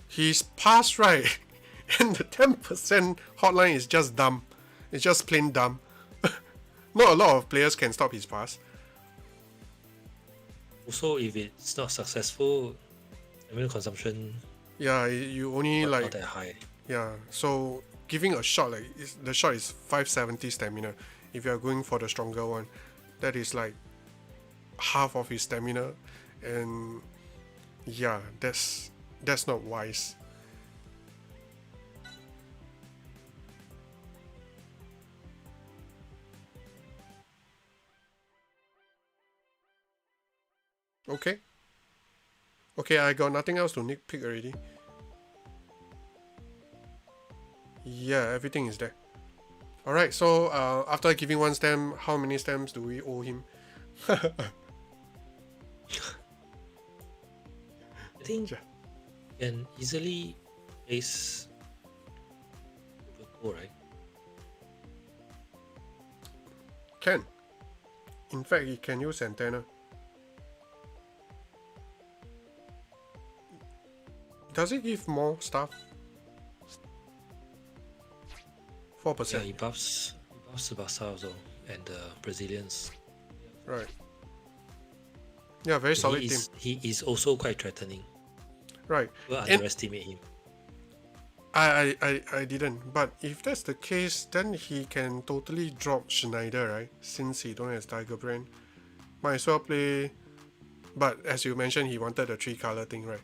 He's passed, right, and the 10% hotline is just dumb. It's just plain dumb. Not a lot of players can stop his pass. Also, if it's not successful, stamina consumption Yeah, you only not like that high. yeah. So giving a shot the shot is 570 stamina. If you are going for the stronger one, that is like half of his stamina, and yeah, that's not wise. Okay. Okay, I got nothing else to nitpick already. Yeah, everything is there. Alright, so after giving one stem, how many stems do we owe him? I think Yeah. you can easily place Overco, right? Can. In fact, he can use antenna. Does it give more stuff? 4%. Yeah, he buffs Tsubasa also and the Brazilians. Right. Yeah, very solid team. He is also quite threatening. Right. Don't And underestimate him. I didn't. But if that's the case, then he can totally drop Schneider, right? Since he don't have Tiger Brand. Might as well play. But as you mentioned, he wanted the 3-color thing, right?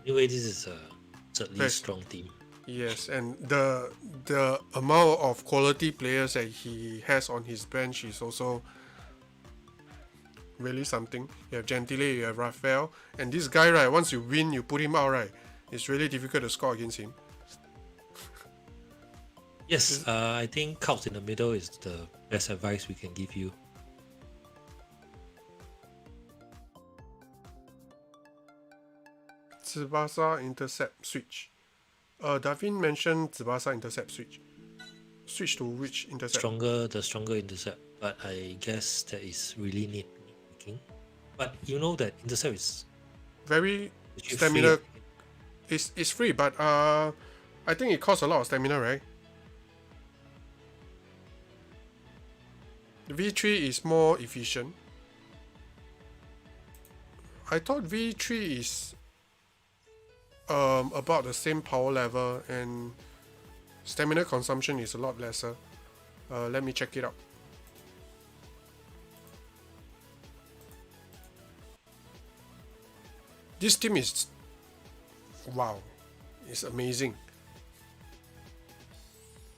Anyway, this is a certainly Very- strong team. Yes, and the amount of quality players that he has on his bench is also really something. You have Gentile, you have Raphael, and this guy, right, once you win, you put him out, right, it's really difficult to score against him. Yes, I think Couch in the middle is the best advice we can give you. Tsubasa intercept switch. Davin mentioned Tsubasa intercept switch. Switch to which intercept? The stronger intercept, but I guess that is really nitpicking. But you know that intercept is Very actually stamina. free. It's free, but I think it costs a lot of stamina, right? V3 is more efficient. I thought V3 is about the same power level and stamina consumption is a lot lesser. Let me check it out. This team is wow, it's amazing.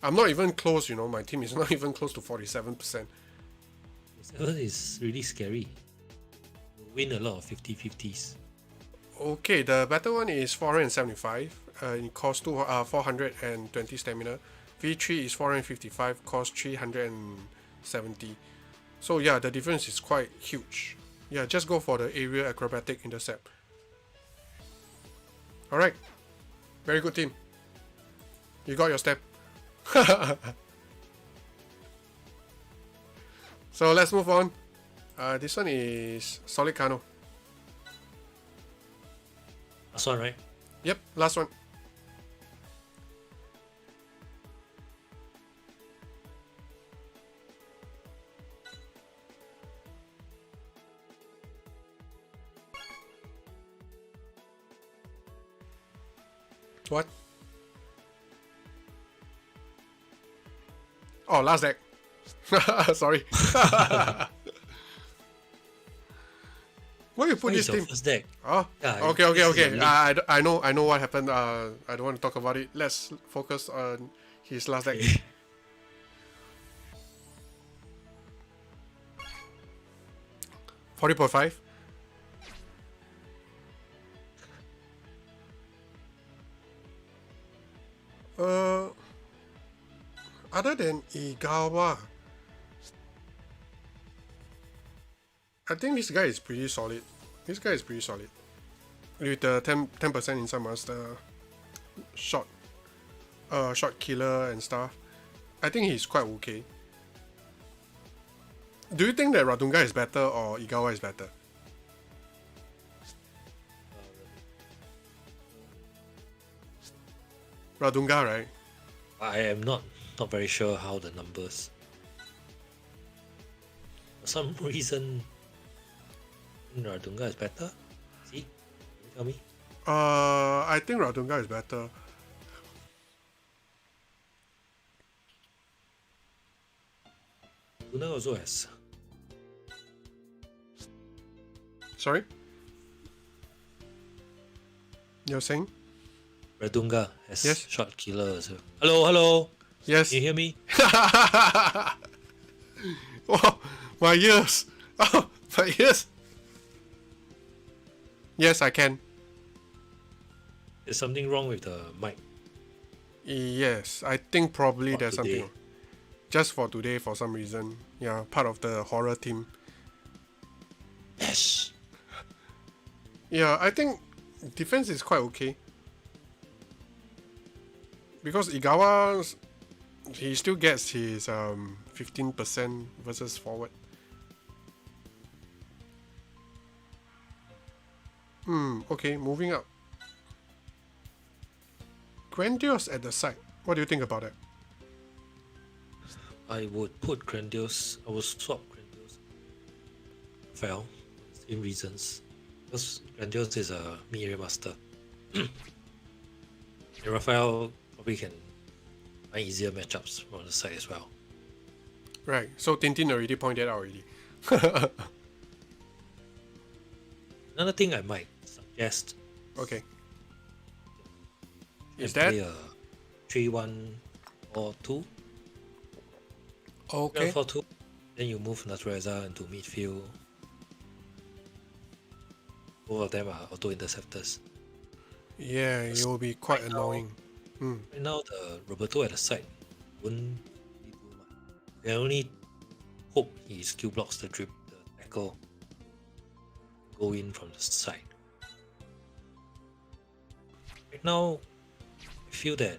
I'm not even close, my team is not even close to 47%. 7 is really scary. You win a lot of 50-50s. Okay, the better one is 475. It costs 420 stamina. V3 is 455, costs 370. So yeah, the difference is quite huge. Yeah, just go for the aerial acrobatic intercept. Alright, very good team. You got your step. So let's move on. This one is Solid Kano. Last one, right? Yep, last one. What? Oh, last deck. Sorry. Why you put Why this is your team? first deck? Oh, Yeah, okay. this is a I know what happened. I don't want to talk about it. Let's focus on his last deck. 40.5. Other than Igawa, I think this guy is pretty solid. This guy is pretty solid. With the 10% inside master, shot killer and stuff. I think he's quite okay. Do you think that Radunga is better or Igawa is better? Radunga, right? I am not very sure how the numbers. For some reason, Radunga is better. See, can you tell me? I think Radunga is better. Radunga also has. Sorry? You're saying? Radunga has Yes. shot killer also. Hello. Yes. Can you hear me? Oh, my ears. Oh, my ears. Yes, I can. There's something wrong with the mic. Yes, I think probably For there's today. something. Just for today, for some reason. Yeah, part of the horror team. Yes. Yeah, I think defense is quite okay. Because Igawa, he still gets his 15% versus forward. Okay, moving up. Grandiose at the side. What do you think about it? I would put Grandiose. I would swap Grandiose. Fell. Same reasons. Because Grandiose is a mid-area master. And Raphael probably can find easier matchups on the side as well. Right, so Tintin already pointed out already. Another thing I might suggest Okay. is Is that play a 3-1-4-2. okay? 3-1-4-2. Then you move Natureza into midfield. Both of them are auto interceptors. Yeah, it will be quite Right now- annoying. Right now, the Roberto at the side wouldn't really do much. You can only hope he skill blocks the tackle, go in from the side. Right now, I feel that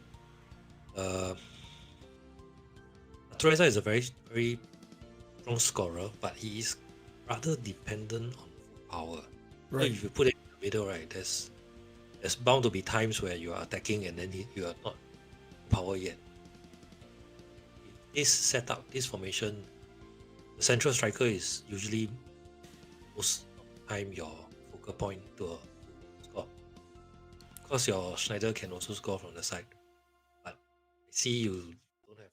Teresa is a very, very strong scorer, but he is rather dependent on power. So Right. if you put it in the middle, right, there's bound to be times where you are attacking and then you are not power yet. This setup, this formation, the central striker is usually most of the time your focal point to score. Of course, your Schneider can also score from the side, but I see you don't have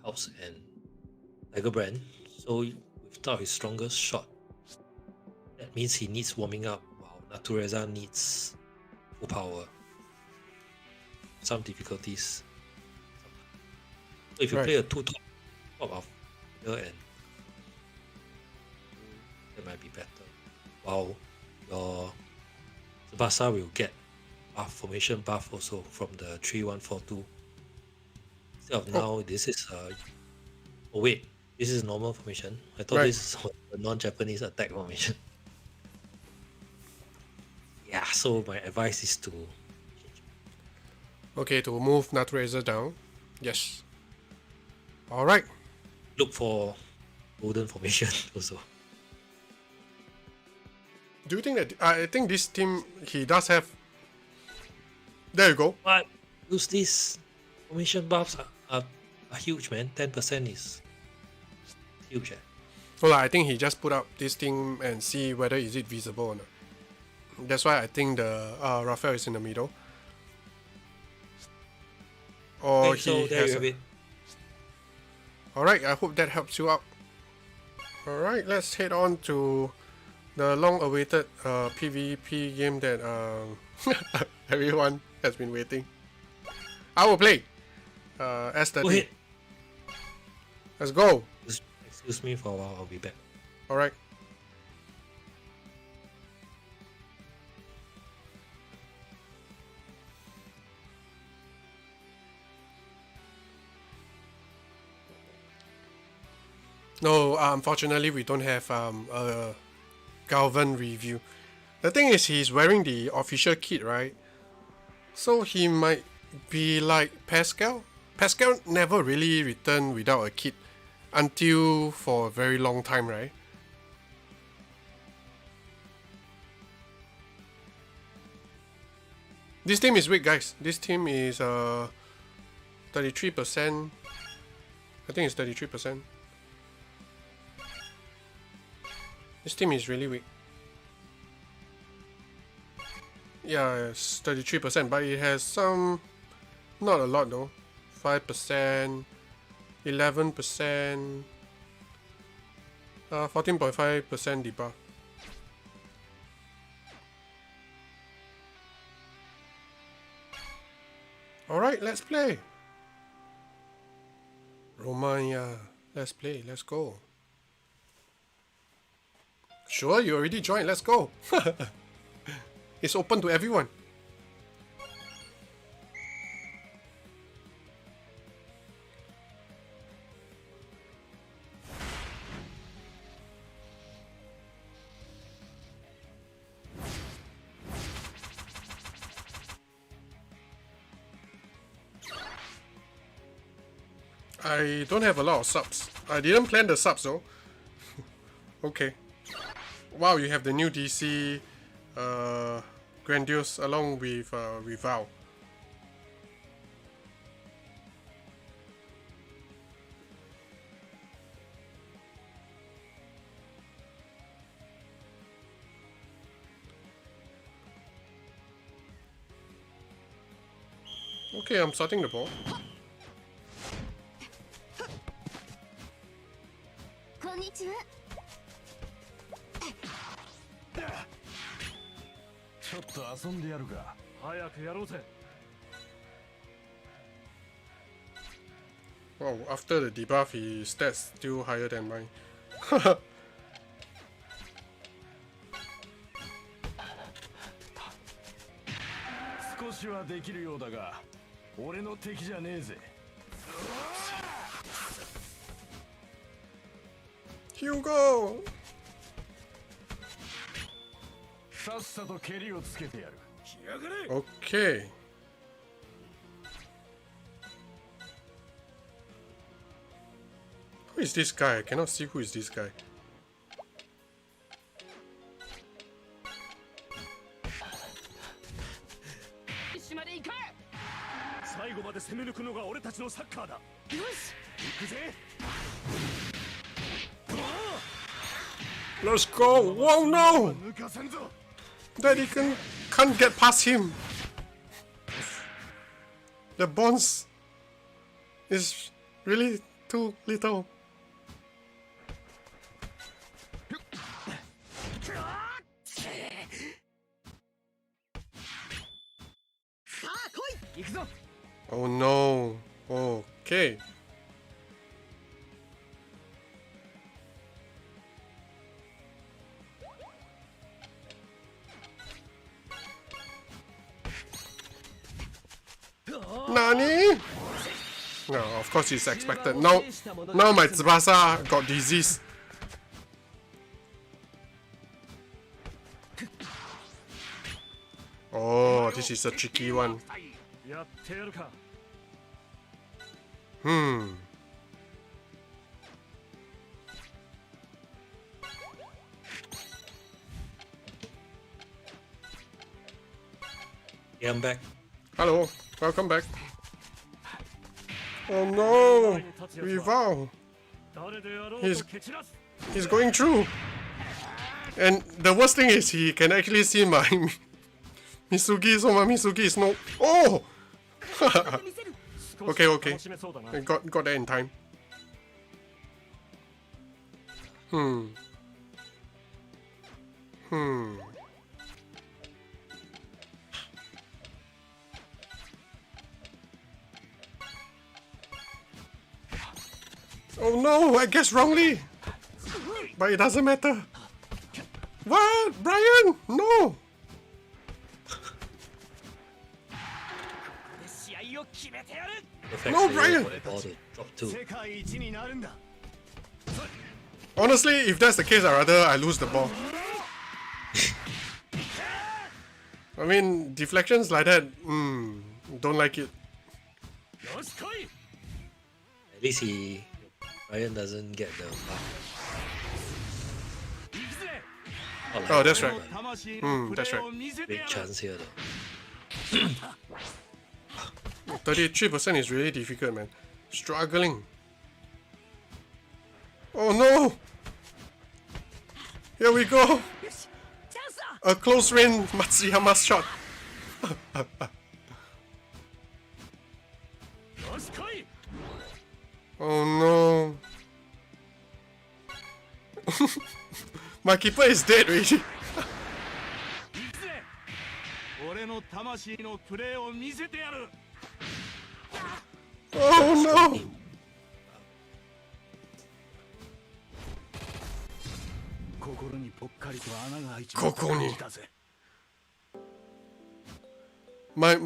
House and Tiger Brand, so without his strongest shot, that means he needs warming up while Natureza needs full power. Some difficulties. So if you Right. play a top of here and that might be better. While your Tsubasa will get formation buff also from the 3-1-4-2. Instead of now, this is oh wait, this is normal formation. I thought Right. this was a non-Japanese attack formation. Yeah, so my advice is to Okay, to move Natureza down. Yes. Alright. look for golden formation also. Do you think that I think this team he does have? There you go. But use these formation buffs are huge, man. 10% is huge. So I think he just put up this thing and see whether is it visible or not. That's why I think the Raphael is in the middle. Or Okay, so he there has. you have it. Alright, I hope that helps you out. Alright, let's head on to the long-awaited PvP game that everyone has been waiting. I will play S30. Go ahead. Let's go. Excuse me for a while, I'll be back. Alright. No, unfortunately we don't have a Galvan review. The thing is, he's wearing the official kit, right? So he might be like Pascal. Pascal never really returned without a kit until for a very long time, right? This team is weak, guys. This team is 33%. I think it's 33%. This team is really weak. Yeah, it's 33%, but it has some, not a lot though. 5%, 11%, 14.5% debuff. Alright, let's play. Romania, let's play, let's go. Sure, you already joined, let's go. It's open to everyone. I don't have a lot of subs. I didn't plan the subs though. Okay. Wow, you have the new DC Grandiose along with Reval. Okay, I'm starting the ball. Wow, after the debuff, his stats still higher than mine. 少しはできるようだが、俺の敵じゃねえぜ。Hugo! さっさと蹴りをつけてやる。来やがれ。 Okay. Who is this guy? I cannot see who is this guy. 最後まで攻め抜くのが俺たちのサッカーだ。よし、行くぜ。 Let's go! Whoa, no! Daddy can't get past him. The bonds is really too little. Oh no. Okay. Nani? No, of course it's expected. Now my Tsubasa got disease. Oh, this is a tricky one. Yeah, I'm back. Hello, welcome back. Oh no, Rival. He's going through. And the worst thing is he can actually see my Misugi, so my Misugi is no. Oh! Okay. I got that in time. Oh no, I guessed wrongly. But it doesn't matter. What? Brian? No! No, Brian! Drop 2. Honestly, if that's the case, I'd rather I lose the ball. I mean, deflections like that, don't like it. よし来い At least Ryan doesn't get the buff. 行くぜ Not like Oh, that's that, right. 魂のプレ that's ー right. を見せて Big やる chance here though. 33% is really difficult, man. Struggling. Oh no! Here we go! よしチャンスだ A close range Matsuyama shot. よし来い Oh no. My keeper is dead already. 行くぜ俺の魂のプレーを見せてやる Oh no! 心にぽっかりと穴が開いちここにたぜ My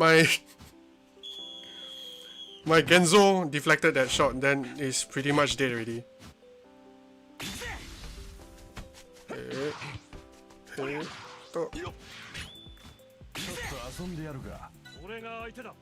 Genzo deflected that shot, then he's pretty much dead already. ちょっと遊んでやるか俺が相手だ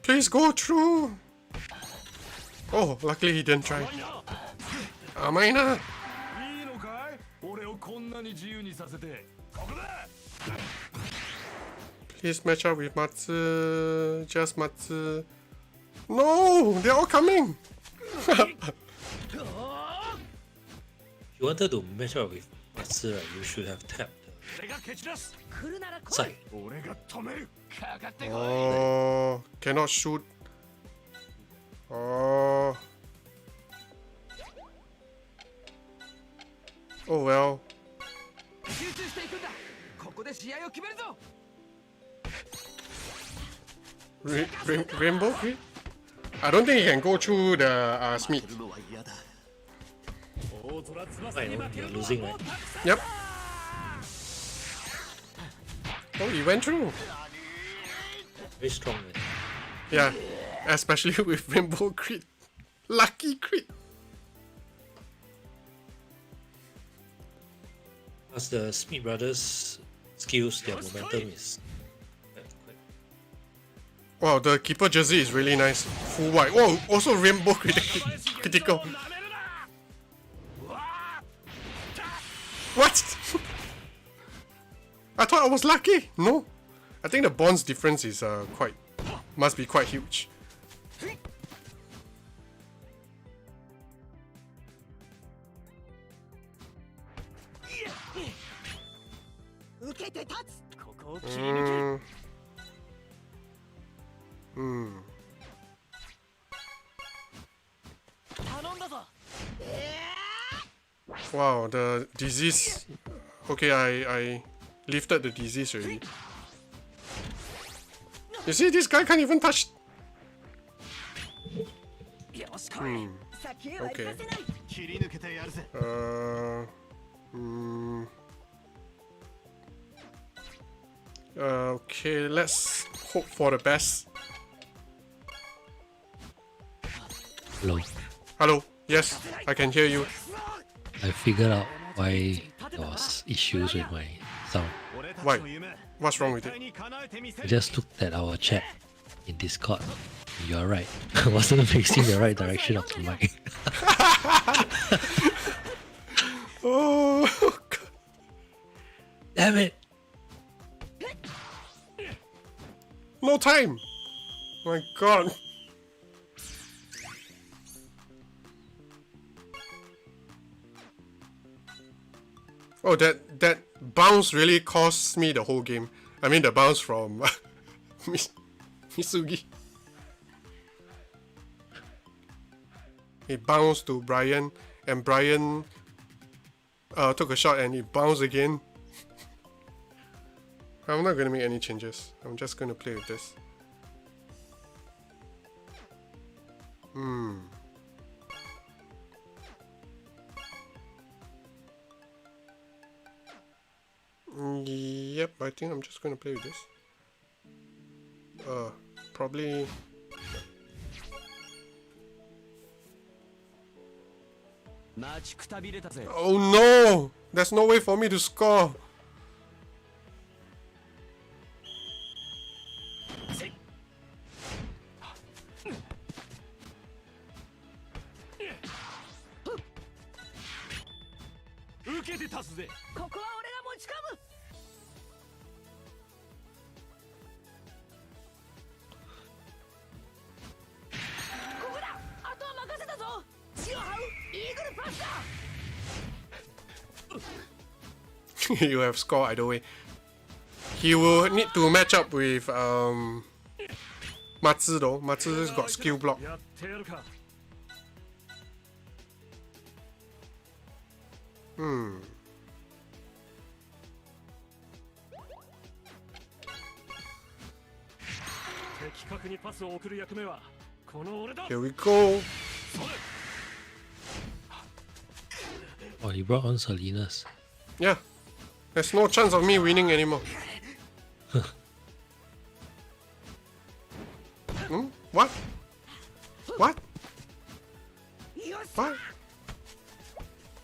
Please go through! Oh, luckily he didn't try. 甘いな。いいのかい俺をこんなに自由にさせてここだ Please match up with Matsu. Just Matsu. No! They're all coming! If you wanted to match up with Matsu, right, you should have tapped 俺が蹴散らす 来るなら the 来い side. 俺が止めるかかってこい Oh, cannot shoot. Oh. Oh well. 集中していくんだここで試合を決めるぞ Rainbow Grid? I don't think he can go through the Smith. 大空翼 Right, に負け you're るのは losing, も right? うたくさん Yep. Oh, he went through. Very strong, man. Yeah, especially with Rainbow Crit. Lucky crit. Plus the Smith brothers' skills, their momentum is quite Wow, the keeper jersey is really nice. Full white. Oh, also Rainbow critical. なめるなうわー What? I thought I was lucky. No, I think the bonds difference is must be quite huge. 受けて立つここを切り抜け 頼んだぞ Wow, the disease. Okay, I lifted the disease already. You see, this guy can't even touch. よし来い、先へは行かせない 切り抜けてやるぜ Okay, let's hope for the best. low. Hello. Yes, I can hear you. I figured out why there was issues with my sound. 俺たち Why? の夢 What's wrong with 絶対 it? に叶えてみせ I る just looked at our chat in Discord. You are right. I wasn't facing the right direction of the mic. Oh, God. Damn it! No time. My God. Oh, that bounce really cost me the whole game. I mean, the bounce from Misugi. He bounced to Brian, and Brian took a shot and he bounced again. I'm not gonna make any changes. I'm just gonna play with this. Yep, I think I'm just gonna play with this. Probably. Oh no! There's no way for me to score. You have scored either way. He will need to match up with Matsu though. Matsu's got skill block. Here we go. Oh, he brought on Salinas. Yeah. There's no chance of me winning anymore. What? What? What?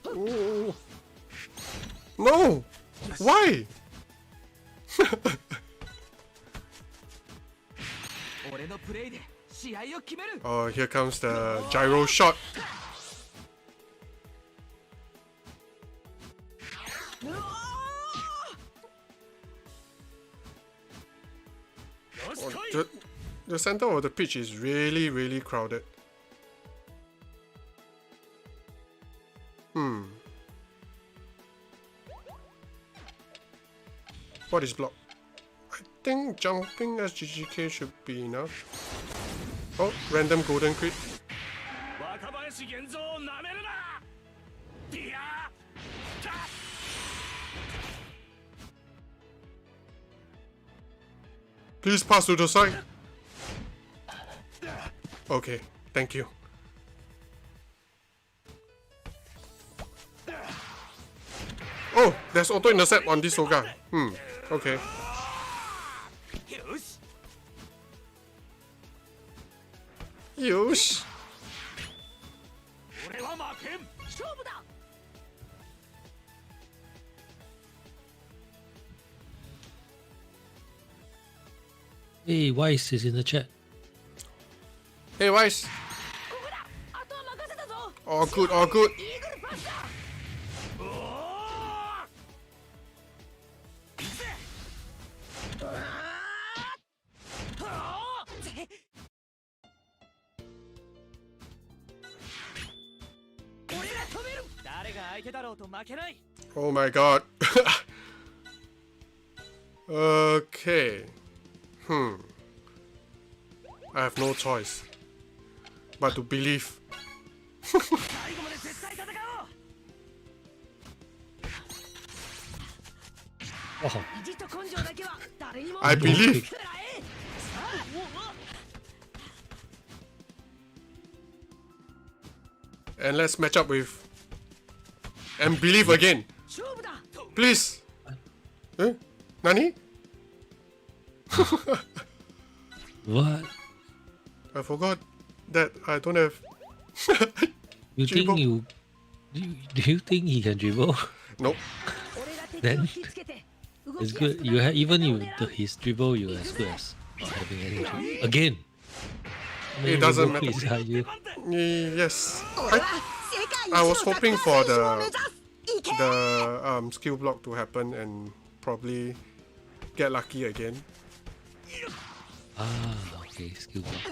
Ooh. No! Why? Oh, here comes the gyro shot. Oh, the center of the pitch is really crowded. What is block? I think jumping SGGK should be enough. Oh, random golden crit. Please pass to the side. Okay, thank you. Oh, there's auto intercept on this Soga. Okay. Yosh. Hey, Weiss is in the chat. Hey, Weiss. All good, all good. Oh my god. Okay. I have no choice but to believe. Oh, I believe. And let's match up with and believe again. Please. Eh? Nani? what? I forgot that I don't have. You Dribble. think do you think he can dribble? Nope. Then it's good. Even his dribble, you as good as not having any dribble. Again. It doesn't matter. Are you? Yes. I was hoping for the skill block to happen and probably get lucky again. Ah, okay, skill block.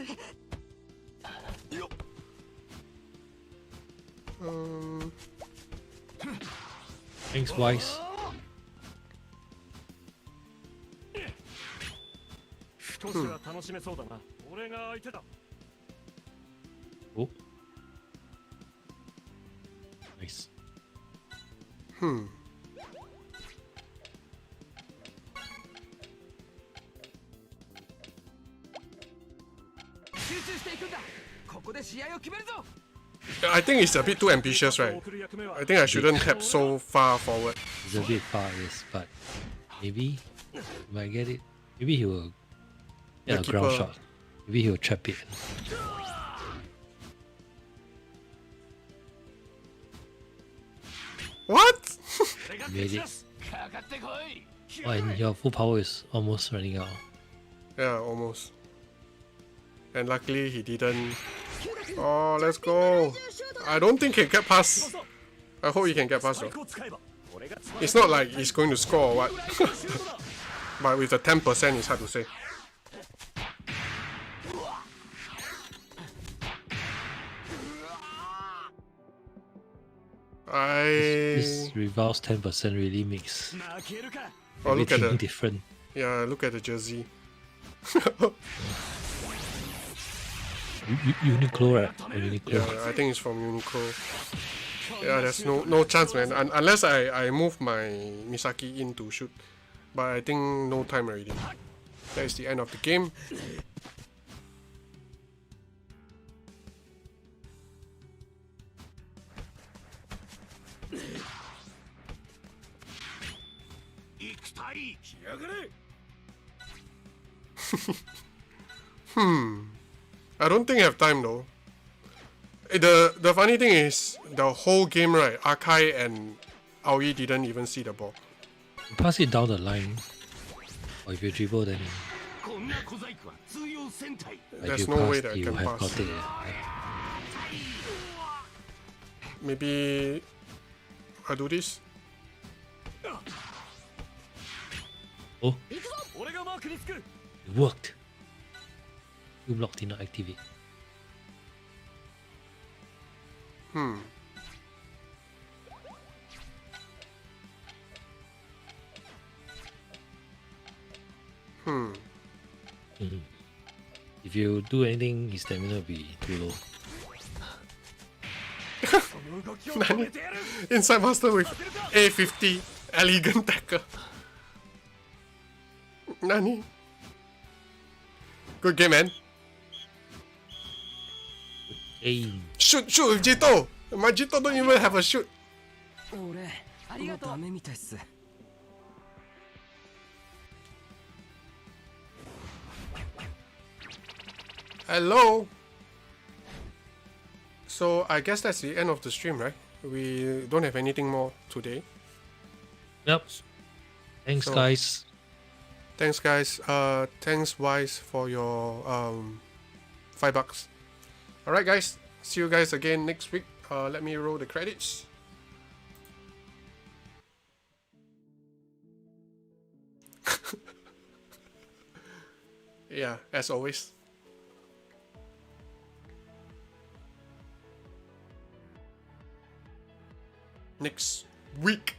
Thanks, Weiss. Oh. Nice. I think it's a bit too ambitious, right? I think I shouldn't tap so far forward. It's a bit far, yes, but Maybe he might get it. Maybe he will get The a ground keeper. shot. Maybe he will trap it. What? Made it. かかってこい Oh, and your full power is almost running out. Yeah, almost. And luckily he didn't. Oh, let's go. I don't think he can get past. I hope he can get past though. を使えば俺が It's not like he's going to score or what. But with the 10%, it's hard to say. This revolves 10% really makes 負けるか Oh, look at everything the different. yeah, look at the jersey. Uniqlo, right? Or Uniqlo. Yeah, I think it's from Uniqlo. Yeah, there's no chance, man. Unless I move my Misaki in to shoot, but I think no time already. That is the end of the game. I don't think I have time though. The funny thing is, the whole game, right, Akai and Aoi didn't even see the ball. You pass it down the line. Or if you dribble, then こんな小細工は通用戦隊 if There's you no pass, way that I you can have pass. got it. Maybe I do this. Oh, 俺がマークにつく it worked. You block did not activate. If you do anything, his stamina will be too low. その動きを止めてやる Inside Master with A50 elegant tackle. Nani? Good game, man. Aim. Shoot with Jito! My Jito don't even have a shoot. 俺ありがとうダメみたいっす Hello. So I guess that's the end of the stream, right? We don't have anything more today. Yep. Thanks, So- guys. Thanks, guys. Thanks, Wise, for your $5. All right, guys. See you guys again next week. Let me roll the credits. Yeah, as always. Next week.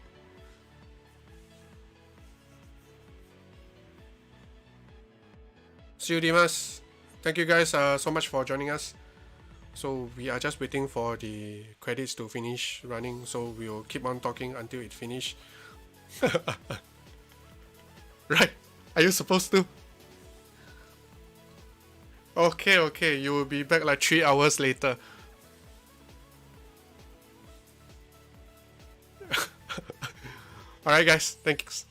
See you, Dimas. Thank you guys so much for joining us. So we are just waiting for the credits to finish running. So we'll keep on talking until it finish. Right? Are you supposed to? Okay. You will be back like 3 hours later. Alright guys, thanks.